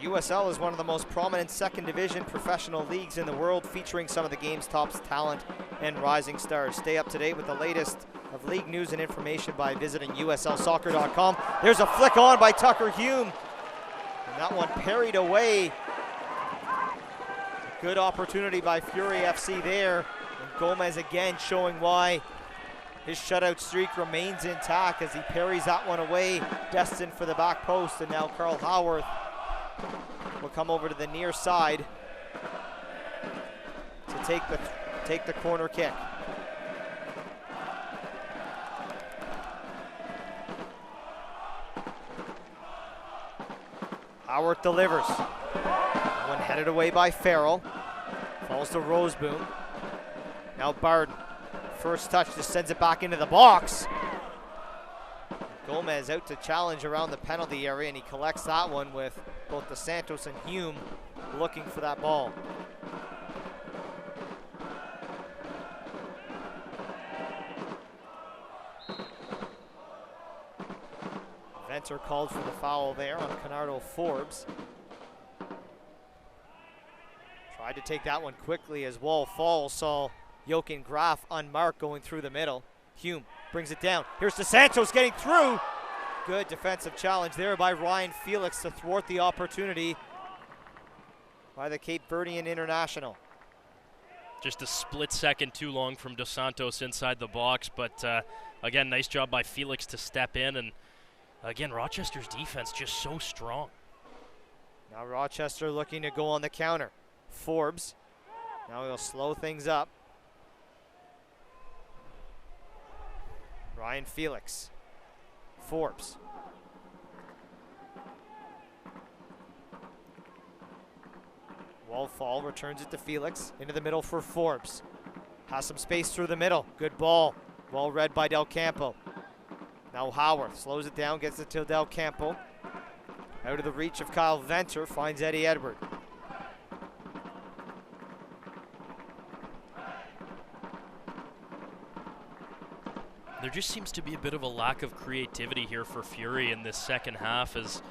USL is one of the most prominent second division professional leagues in the world, featuring some of the game's top talent and rising stars. Stay up to date with the latest of league news and information by visiting USLsoccer.com. There's a flick on by Tucker Hume, and that one parried away. Good opportunity by Fury FC there, and Gomez again showing why his shutout streak remains intact as he parries that one away, destined for the back post. And now Carl Howarth will come over to the near side to take the corner kick. Howard delivers. One headed away by Farrell. Falls to Roseboom. Now Barden. First touch just sends it back into the box. Gomez out to challenge around the penalty area, and he collects that one with both Dos Santos and Hume looking for that ball. Venter called for the foul there on Canardo Forbes. Tried to take that one quickly as Wall falls, saw Jochen Graf unmarked going through the middle. Hume brings it down. Here's Dos Santos getting through. Good defensive challenge there by Ryan Felix to thwart the opportunity by the Cape Verdean international. Just a split second too long from Dos Santos inside the box, but again, nice job by Felix to step in, and again, Rochester's defense just so strong. Now Rochester looking to go on the counter. Forbes, now he'll slow things up. Ryan Felix. Forbes. Wallfall returns it to Felix. Into the middle for Forbes. Has some space through the middle. Good ball. Well read by Del Campo. Now Howard slows it down, gets it to Del Campo. Out of the reach of Kyle Venter, finds Eddie Edward. There just seems to be a bit of a lack of creativity here for Fury in this second half, as,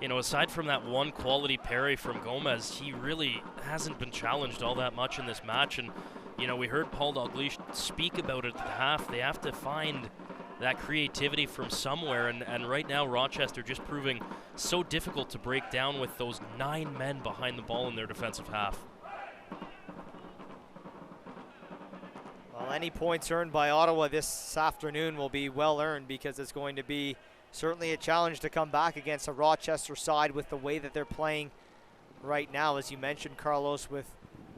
you know, aside from that one quality parry from Gomez, he really hasn't been challenged all that much in this match. And, you know, we heard Paul Dalglish speak about it at the half. They have to find that creativity from somewhere, and right now Rochester just proving so difficult to break down with those 9 men behind the ball in their defensive half. Well, any points earned by Ottawa this afternoon will be well earned, because it's going to be certainly a challenge to come back against a Rochester side with the way that they're playing right now. As you mentioned, Carlos, with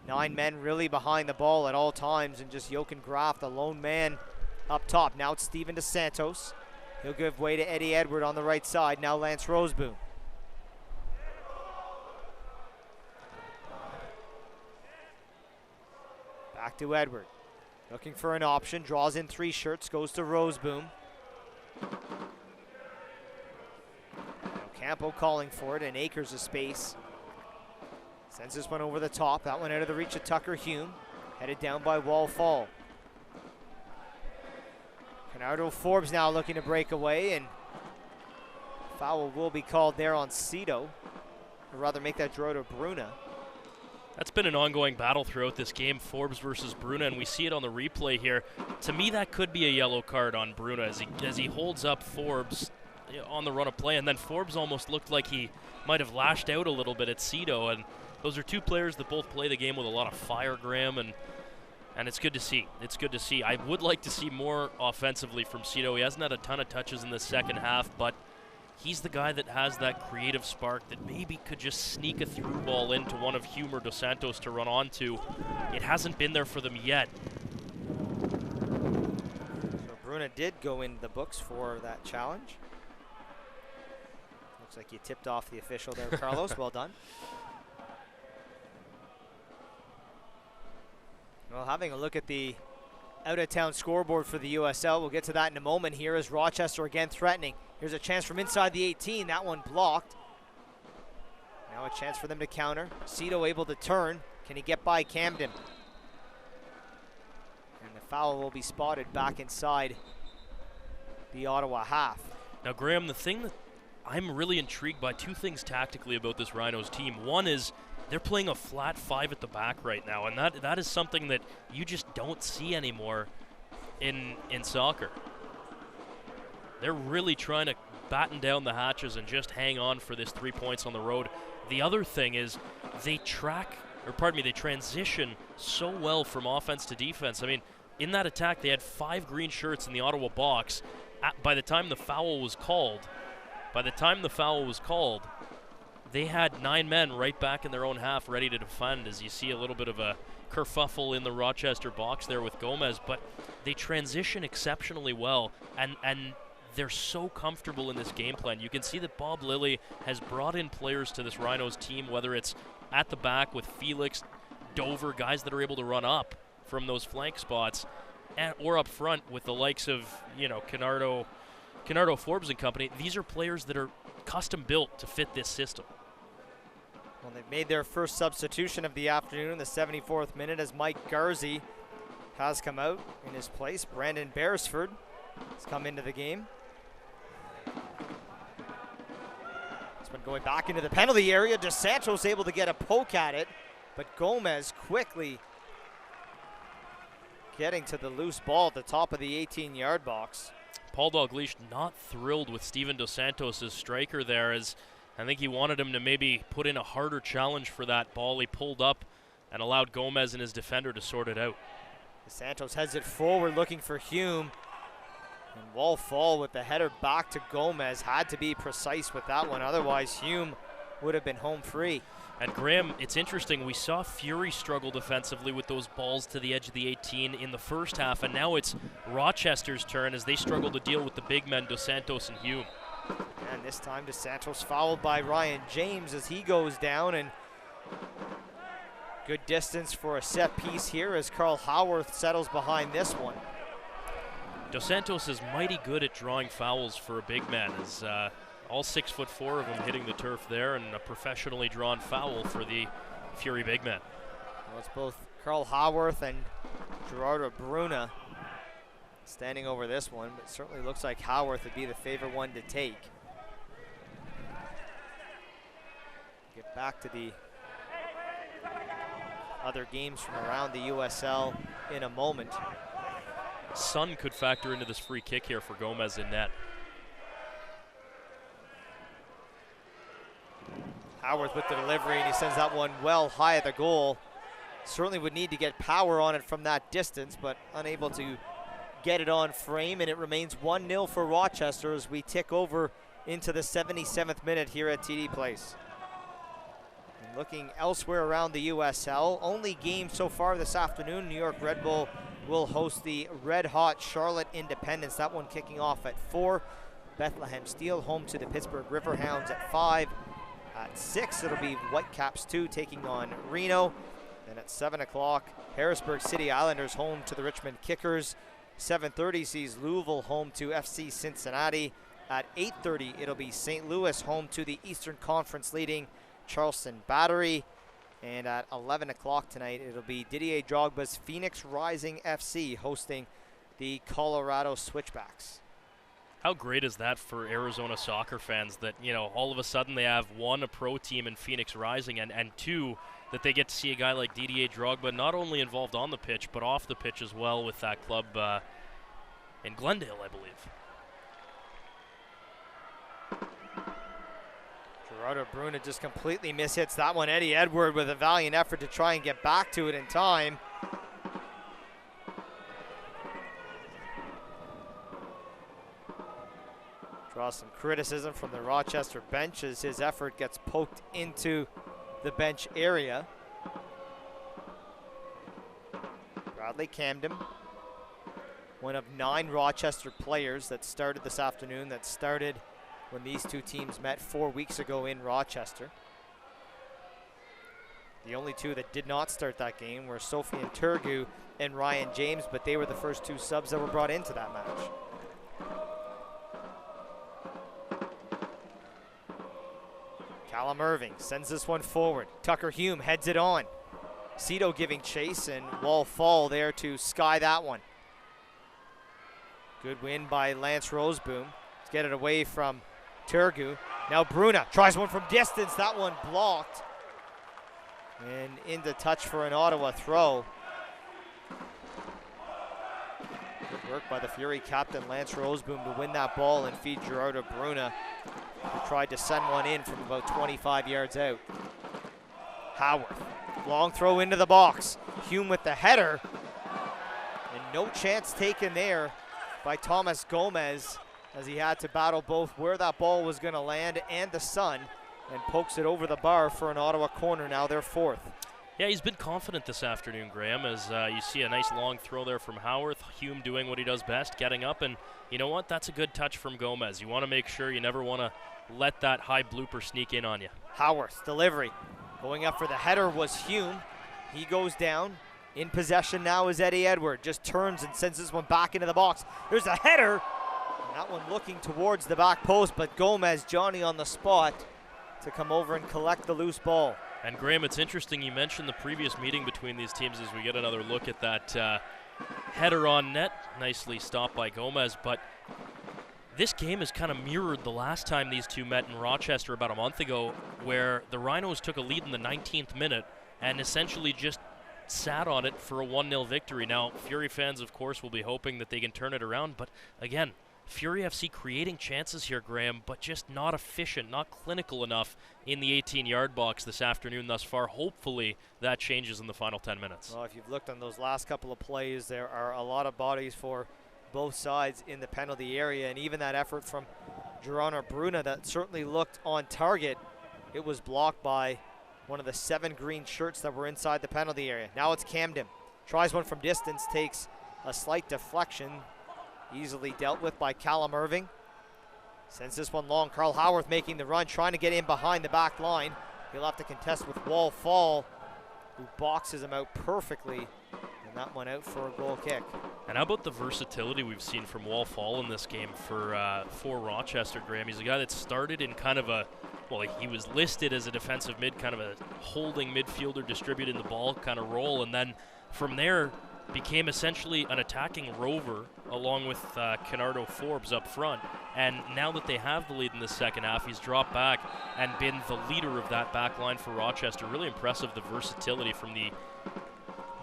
9 men really behind the ball at all times, and just Jochen Graf, the lone man up top. Now it's Steven Dos Santos. He'll give way to Eddie Edward on the right side. Now Lance Roseboom. Back to Edward. Looking for an option. Draws in 3 shirts. Goes to Roseboom. Campo calling for it, and acres of space. Sends this one over the top. That one out of the reach of Tucker Hume. Headed down by Wall Fall. Canardo Forbes now looking to break away, and foul will be called there on Cito. Or rather make that draw to Bruna. That's been an ongoing battle throughout this game, Forbes versus Bruna, and we see it on the replay here. To me, that could be a yellow card on Bruna as he holds up Forbes on the run of play, and then Forbes almost looked like he might have lashed out a little bit at Cito, and those are 2 players that both play the game with a lot of fire, Graham, and it's good to see. It's good to see. I would like to see more offensively from Cito. He hasn't had a ton of touches in the second half, but he's the guy that has that creative spark that maybe could just sneak a through ball into one of Hume or Dos Santos to run onto. It hasn't been there for them yet. So Bruna did go in the books for that challenge. Looks like you tipped off the official there, Carlos. Well done. Well, having a look at the out-of-town scoreboard for the USL. We'll get to that in a moment. Here is Rochester again threatening. Here's a chance from inside the 18. That one blocked. Now a chance for them to counter. Cito able to turn. Can he get by Camden? And the foul will be spotted back inside the Ottawa half. Now, Graham, the thing that I'm really intrigued by, 2 things tactically about this Rhinos team. One is they're playing a flat 5 at the back right now, and that is something that you just don't see anymore in soccer. They're really trying to batten down the hatches and just hang on for this 3 points on the road. The other thing is they transition so well from offense to defense. I mean, in that attack, they had 5 green shirts in the Ottawa box. By the time the foul was called, they had 9 men right back in their own half ready to defend, as you see a little bit of a kerfuffle in the Rochester box there with Gomez, but they transition exceptionally well, and they're so comfortable in this game plan. You can see that Bob Lilly has brought in players to this Rhinos team, whether it's at the back with Felix, Dover, guys that are able to run up from those flank spots, or up front with the likes of, Canardo, Forbes and company. These are players that are custom built to fit this system. Well, they've made their first substitution of the afternoon in the 74th minute as Mike Garzi has come out in his place. Brandon Beresford has come into the game. This one going back into the penalty area. Dos Santos able to get a poke at it, but Gomez quickly getting to the loose ball at the top of the 18-yard box. Paul Dalglish not thrilled with Steven Dos Santos' striker there, as I think he wanted him to maybe put in a harder challenge for that ball. He pulled up and allowed Gomez and his defender to sort it out. Dos Santos heads it forward looking for Hume. And Wall Fall with the header back to Gomez. Had to be precise with that one, otherwise Hume would have been home free. And Graham, it's interesting, we saw Fury struggle defensively with those balls to the edge of the 18 in the first half, and now it's Rochester's turn as they struggle to deal with the big men, Dos Santos and Hume. And this time Dos Santos fouled by Ryan James as he goes down, and good distance for a set piece here as Carl Howarth settles behind this one. Dos Santos is mighty good at drawing fouls for a big man, as all 6'4" of them hitting the turf there, and a professionally drawn foul for the Fury big man. Well, it's both Carl Howarth and Gerardo Bruna standing over this one, but it certainly looks like Howarth would be the favorite one to take. Get back to the other games from around the USL in a moment. Sun could factor into this free kick here for Gomez in net. Howarth with the delivery, and he sends that one well high at the goal. Certainly would need to get power on it from that distance, but unable to get it on frame, and it remains 1-0 for Rochester as we tick over into the 77th minute here at TD Place. And looking elsewhere around the USL, only game so far this afternoon, New York Red Bull will host the red-hot Charlotte Independence. That one kicking off at 4. Bethlehem Steel home to the Pittsburgh Riverhounds at 5. At 6, it'll be Whitecaps 2 taking on Reno. And at 7 o'clock, Harrisburg City Islanders home to the Richmond Kickers. 7:30 sees Louisville home to FC Cincinnati. At 8:30, it'll be St. Louis home to the Eastern Conference leading Charleston Battery. And at 11 o'clock tonight, it'll be Didier Drogba's Phoenix Rising FC hosting the Colorado Switchbacks. How great is that for Arizona soccer fans that, you know, all of a sudden they have one, a pro team in Phoenix Rising, and two, that they get to see a guy like Didier Drogba not only involved on the pitch, but off the pitch as well with that club in Glendale, I believe. Gerardo Bruna just completely mishits that one. Eddie Edward with a valiant effort to try and get back to it in time. Draws some criticism from the Rochester bench as his effort gets poked into the bench area. Bradley Camden, one of 9 Rochester players that started this afternoon, that started when these two teams met 4 weeks ago in Rochester. The only 2 that did not start that game were Sofian Turgu and Ryan James, but they were the first 2 subs that were brought into that match. Callum Irving sends this one forward. Tucker Hume heads it on. Cito giving chase, and Wall Fall there to sky that one. Good win by Lance Roseboom. Let's get it away from Turgu. Now Bruna tries one from distance. That one blocked. And into touch for an Ottawa throw. Good work by the Fury captain Lance Roseboom to win that ball and feed Gerardo Bruna, who tried to send one in from about 25 yards out. Howarth, long throw into the box. Hume with the header. And no chance taken there by Thomas Gomez, as he had to battle both where that ball was going to land and the sun, and pokes it over the bar for an Ottawa corner. Now they're 4th. Yeah, he's been confident this afternoon, Graham, as you see a nice long throw there from Howarth. Hume doing what he does best, getting up, and you know what? That's a good touch from Gomez. You want to make sure you never want to let that high blooper sneak in on you. Howarth, delivery. Going up for the header was Hume. He goes down. In possession now is Eddie Edward. Just turns and sends this one back into the box. There's a header. And that one looking towards the back post, but Gomez, Johnny on the spot to come over and collect the loose ball. And Graham, it's interesting you mentioned the previous meeting between these teams as we get another look at that header on net. Nicely stopped by Gomez, but this game has kind of mirrored the last time these two met in Rochester about a month ago, where the Rhinos took a lead in the 19th minute and essentially just sat on it for a 1-0 victory. Now, Fury fans, of course, will be hoping that they can turn it around, but again, Fury FC creating chances here, Graham, but just not efficient, not clinical enough in the 18-yard box this afternoon thus far. Hopefully that changes in the final 10 minutes. Well, if you've looked on those last couple of plays, there are a lot of bodies for both sides in the penalty area, and even that effort from Gerardo Bruna that certainly looked on target, it was blocked by one of the 7 green shirts that were inside the penalty area. Now it's Camden. Tries one from distance, takes a slight deflection. Easily dealt with by Callum Irving. Sends this one long. Carl Howarth making the run, trying to get in behind the back line. He'll have to contest with Wall Fall, who boxes him out perfectly. And that one out for a goal kick. And how about the versatility we've seen from Wall Fall in this game for Rochester, Graham? He's a guy that started in kind of a, well, he was listed as a defensive mid, kind of a holding midfielder, distributing the ball kind of role, and then from there became essentially an attacking rover along with Kennardo Forbes up front. And now that they have the lead in the second half, he's dropped back and been the leader of that back line for Rochester. Really impressive, the versatility from the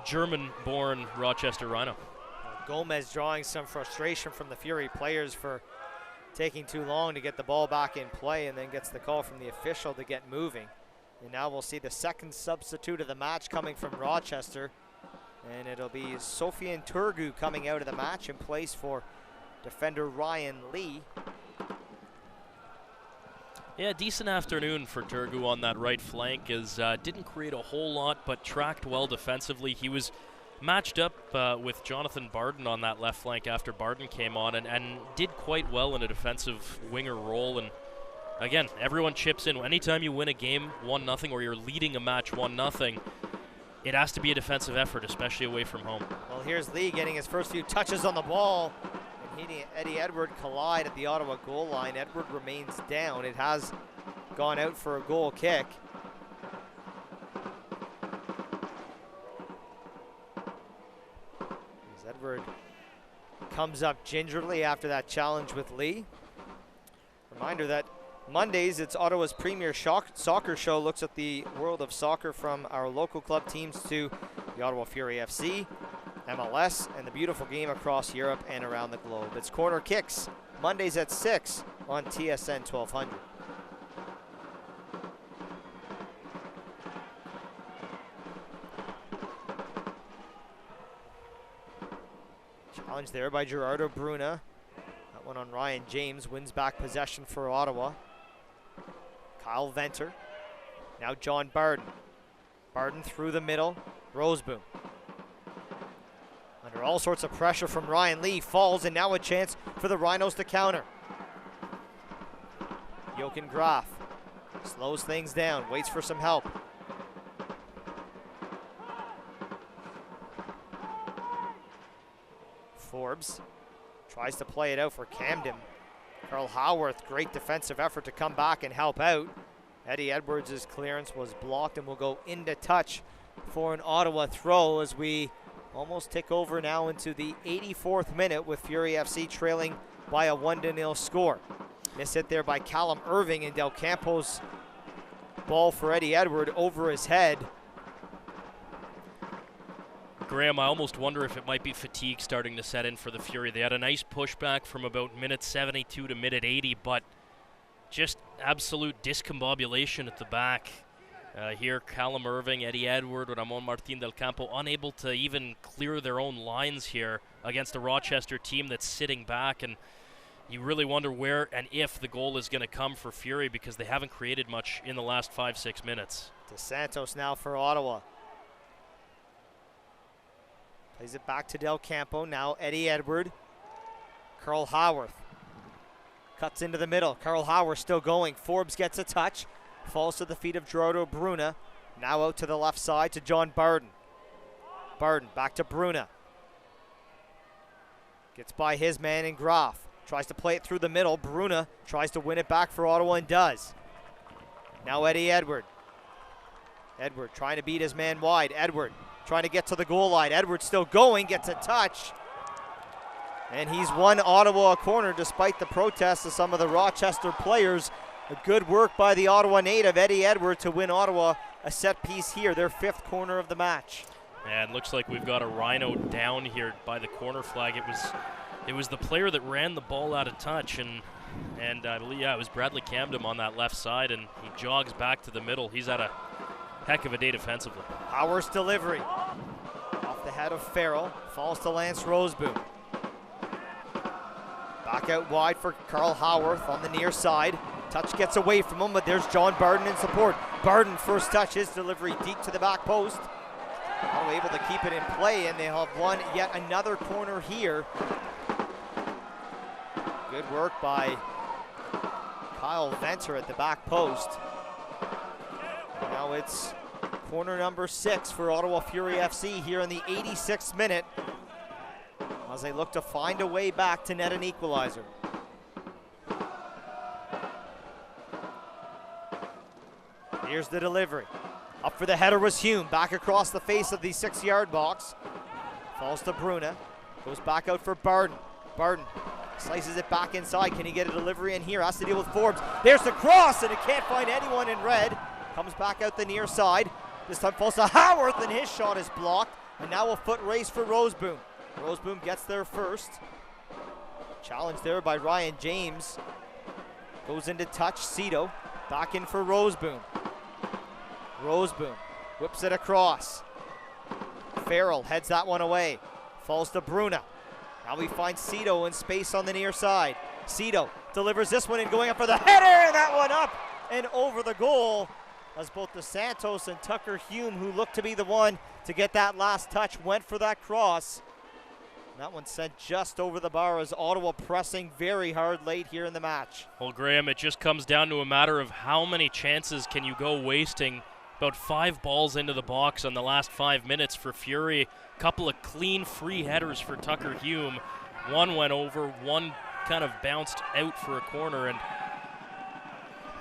German-born Rochester Rhino. Gomez drawing some frustration from the Fury players for taking too long to get the ball back in play, and then gets the call from the official to get moving. And now we'll see the second substitute of the match coming from Rochester. And it'll be Sofian Turgu coming out of the match in place for defender Ryan Lee. Yeah, decent afternoon for Turgu on that right flank, as didn't create a whole lot, but tracked well defensively. He was matched up with Jonathan Barden on that left flank after Barden came on, and did quite well in a defensive winger role. And again, everyone chips in. Anytime you win a game 1-0 or you're leading a match 1-0, it has to be a defensive effort, especially away from home. Well, here's Lee getting his first few touches on the ball. And he and Eddie Edward collide at the Ottawa goal line. Edward remains down. It has gone out for a goal kick. As Edward comes up gingerly after that challenge with Lee. Reminder that Mondays, it's Ottawa's premier soccer show. Looks at the world of soccer from our local club teams to the Ottawa Fury FC, MLS, and the beautiful game across Europe and around the globe. It's Corner Kicks, Mondays at 6 on TSN 1200. Challenge there by Gerardo Bruna. That one on Ryan James, wins back possession for Ottawa. Kyle Venter. Now John Barden. Barden through the middle. Roseboom. Under all sorts of pressure from Ryan Lee. Falls, and now a chance for the Rhinos to counter. Jochen Graf slows things down. Waits for some help. Forbes tries to play it out for Camden. Carl Howarth, great defensive effort to come back and help out. Eddie Edwards' clearance was blocked and will go into touch for an Ottawa throw as we almost tick over now into the 84th minute with Fury FC trailing by a 1-0 score. Miss hit there by Callum Irving, and Del Campo's ball for Eddie Edward over his head. Graham, I almost wonder if it might be fatigue starting to set in for the Fury. They had a nice pushback from about minute 72 to minute 80, but just absolute discombobulation at the back. Here, Callum Irving, Eddie Edward, Ramon Martin Del Campo unable to even clear their own lines here against a Rochester team that's sitting back, and you really wonder where and if the goal is going to come for Fury because they haven't created much in the last 5-6 minutes. DeSantos now for Ottawa. Plays it back to Del Campo. Now Eddie Edward. Carl Howarth. Cuts into the middle. Carl Howarth still going. Forbes gets a touch. Falls to the feet of Gerardo Bruna. Now out to the left side to John Barden. Barden back to Bruna. Gets by his man in Graf. Tries to play it through the middle. Bruna tries to win it back for Ottawa and does. Now Eddie Edward. Edward trying to beat his man wide. Edward trying to get to the goal line. Edward still going, gets a touch. And he's won Ottawa a corner despite the protests of some of the Rochester players. A good work by the Ottawa native, Eddie Edward, to win Ottawa a set piece here, their 5th corner of the match. And it looks like we've got a Rhino down here by the corner flag. It was the player that ran the ball out of touch, and I believe, it was Bradley Camden on that left side, and he jogs back to the middle. He's had a heck of a day defensively. Howarth's delivery. Off the head of Farrell. Falls to Lance Roseboom. Back out wide for Carl Howarth on the near side. Touch gets away from him, but there's John Barden in support. Barden first touch, his delivery deep to the back post. Now able to keep it in play, and they have won yet another corner here. Good work by Kyle Venter at the back post. And now it's corner number 6 for Ottawa Fury FC here in the 86th minute as they look to find a way back to net an equalizer. Here's the delivery. Up for the header was Hume. Back across the face of the 6-yard box. Falls to Bruna. Goes back out for Barden. Barden slices it back inside. Can he get a delivery in here? Has to deal with Forbes. There's the cross, and it can't find anyone in red. Comes back out the near side. This time falls to Howarth, and his shot is blocked. And now a foot race for Roseboom. Roseboom gets there first. Challenge there by Ryan James. Goes into touch. Cito back in for Roseboom. Roseboom whips it across. Farrell heads that one away. Falls to Bruna. Now we find Cito in space on the near side. Cito delivers this one and going up for the header, and that one up and over the goal as both DeSantos and Tucker Hume, who looked to be the one to get that last touch, went for that cross. That one sent just over the bar as Ottawa pressing very hard late here in the match. Well, Graham, it just comes down to a matter of how many chances can you go wasting. About 5 balls into the box on the last 5 minutes for Fury. A couple of clean free headers for Tucker Hume. One went over, one kind of bounced out for a corner, and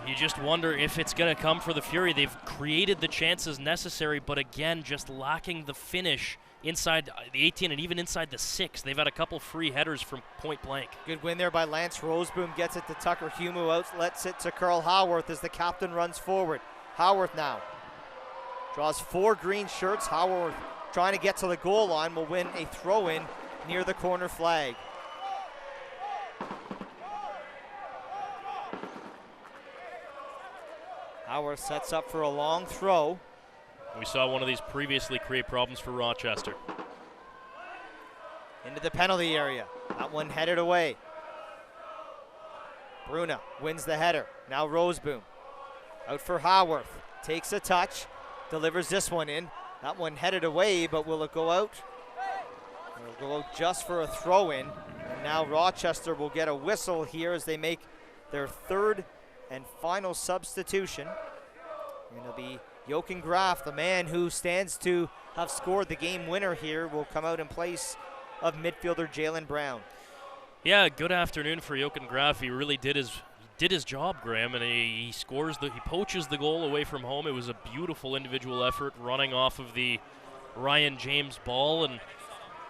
you just wonder if it's going to come for the Fury. They've created the chances necessary, but again, just lacking the finish inside the 18 and even inside the 6. They've had a couple free headers from point blank. Good win there by Lance Roseboom. Gets it to Tucker Hume, who outlets it to Carl Howarth as the captain runs forward. Howarth now draws 4 green shirts. Howarth trying to get to the goal line, will win a throw-in near the corner flag. Howarth sets up for a long throw. We saw one of these previously create problems for Rochester. Into the penalty area. That one headed away. Bruna wins the header. Now Roseboom. Out for Howarth. Takes a touch. Delivers this one in. That one headed away, but will it go out? It'll go out just for a throw-in. And now Rochester will get a whistle here as they make their 3rd and final substitution. And it'll be Jochen Graf, the man who stands to have scored the game winner here, will come out in place of midfielder Jalen Brown. Yeah, good afternoon for Jochen Graf. He really did his job, Graham, and he poaches the goal away from home. It was a beautiful individual effort running off of the Ryan James ball and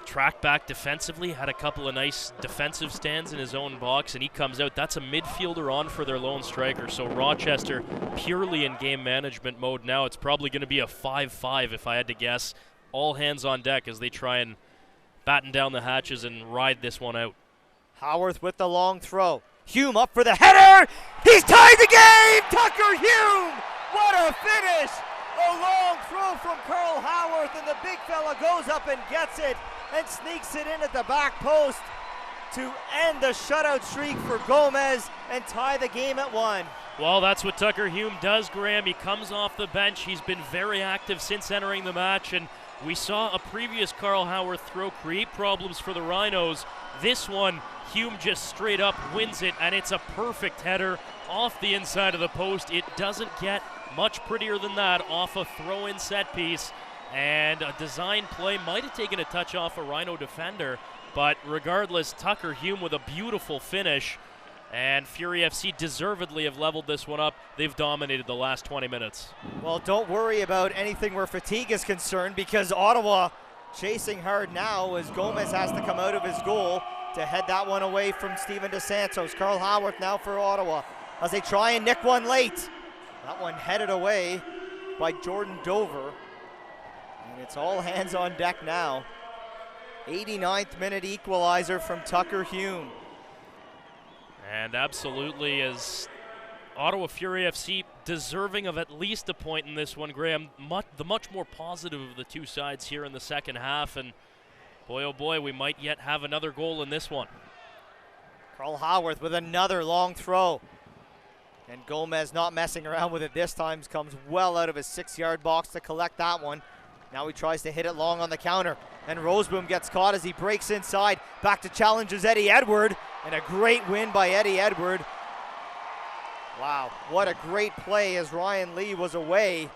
tracked back defensively, had a couple of nice defensive stands in his own box, and he comes out. That's a midfielder on for their lone striker. So Rochester purely in game management mode now. It's probably going to be a 5-5 if I had to guess. All hands on deck as they try and batten down the hatches and ride this one out. Howarth with the long throw. Hume up for the header. He's tied the game. Tucker Hume. What a finish. A long throw from Carl Howarth, and the big fella goes up and gets it and sneaks it in at the back post to end the shutout streak for Gomez and tie the game at 1. Well, that's what Tucker Hume does, Graham. He comes off the bench. He's been very active since entering the match, and we saw a previous Carl Howarth throw create problems for the Rhinos. This one, Hume just straight up wins it, and it's a perfect header off the inside of the post. It doesn't get much prettier than that off a throw-in set piece. And a design play might have taken a touch off a Rhino defender, but regardless, Tucker Hume with a beautiful finish, and Fury FC deservedly have leveled this one up. They've dominated the last 20 minutes. Well, don't worry about anything where fatigue is concerned, because Ottawa chasing hard now as Gomez has to come out of his goal to head that one away from Steven DeSantos. Carl Howarth now for Ottawa as they try and nick one late. That one headed away by Jordan Dover. And it's all hands on deck now. 89th minute equalizer from Tucker Hume. And absolutely, as Ottawa Fury FC deserving of at least a point in this one, Graham. The much more positive of the two sides here in the second half. And boy, oh boy, we might yet have another goal in this one. Carl Howarth with another long throw. And Gomez not messing around with it this time, comes well out of his 6-yard box to collect that one. Now he tries to hit it long on the counter, and Roseboom gets caught as he breaks inside. Back to challenges Eddie Edward, and a great win by Eddie Edward. Wow, what a great play as Ryan Lee was away.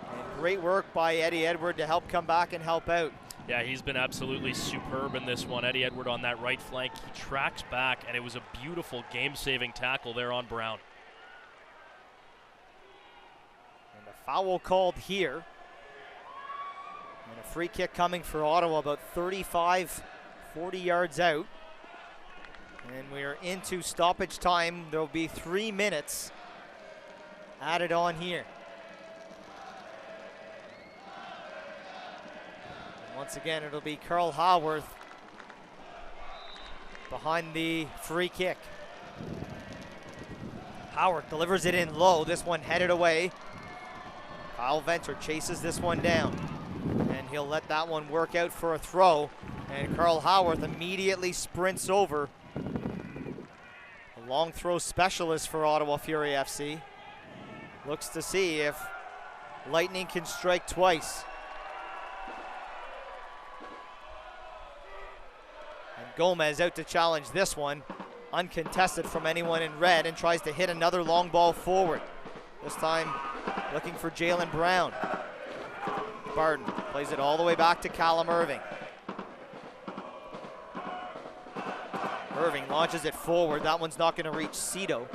And great work by Eddie Edward to help come back and help out. Yeah, he's been absolutely superb in this one. Eddie Edward on that right flank. He tracks back, and it was a beautiful game-saving tackle there on Brown. And the foul called here. And a free kick coming for Ottawa about 35, 40 yards out. And we are into stoppage time. There'll be 3 minutes added on here. Once again, it'll be Carl Howarth behind the free kick. Howarth delivers it in low. This one headed away. Kyle Venter chases this one down. And he'll let that one work out for a throw. And Carl Howarth immediately sprints over. A long throw specialist for Ottawa Fury FC. Looks to see if Lightning can strike twice. Gomez out to challenge this one. Uncontested from anyone in red, and tries to hit another long ball forward. This time looking for Jalen Brown. Barton plays it all the way back to Callum Irving. Irving launches it forward. That one's not going to reach Cito.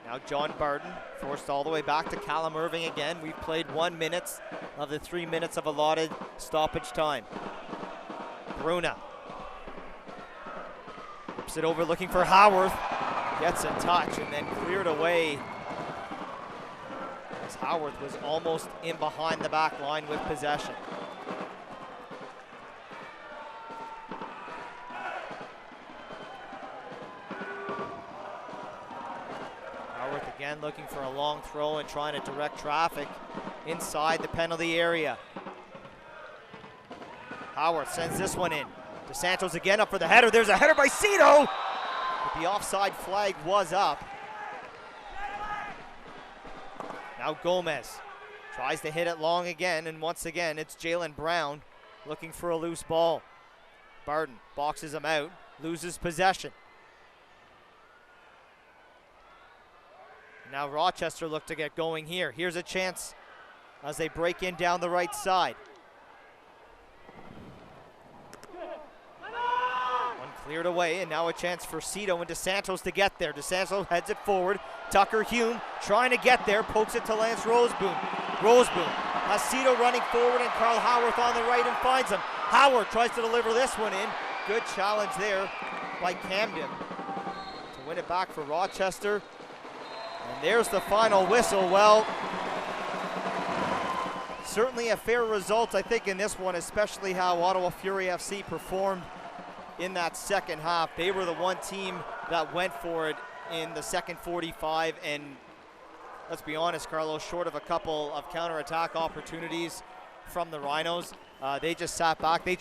Now John Barton forced all the way back to Callum Irving again. We've played 1 minute of the 3 minutes of allotted stoppage time. Bruna whips it over looking for Howarth. Gets a touch and then cleared away as Howarth was almost in behind the back line with possession. Howarth again looking for a long throw and trying to direct traffic inside the penalty area. Howarth sends this one in. DeSantos again up for the header. There's a header by Cito! But the offside flag was up. Now Gomez tries to hit it long again, and once again it's Jalen Brown looking for a loose ball. Barton boxes him out, loses possession. Now Rochester look to get going here. Here's a chance as they break in down the right side. One cleared away, and now a chance for Cito and DeSantos to get there. DeSantos heads it forward. Tucker Hume trying to get there, pokes it to Lance Roseboom. Roseboom has Cito running forward and Carl Howarth on the right and finds him. Howard tries to deliver this one in. Good challenge there by Camden to win it back for Rochester. And there's the final whistle. Well, certainly a fair result, I think, in this one, especially how Ottawa Fury FC performed in that second half. They were the one team that went for it in the second 45, and let's be honest, Carlos, short of a couple of counter-attack opportunities from the Rhinos, they just sat back. They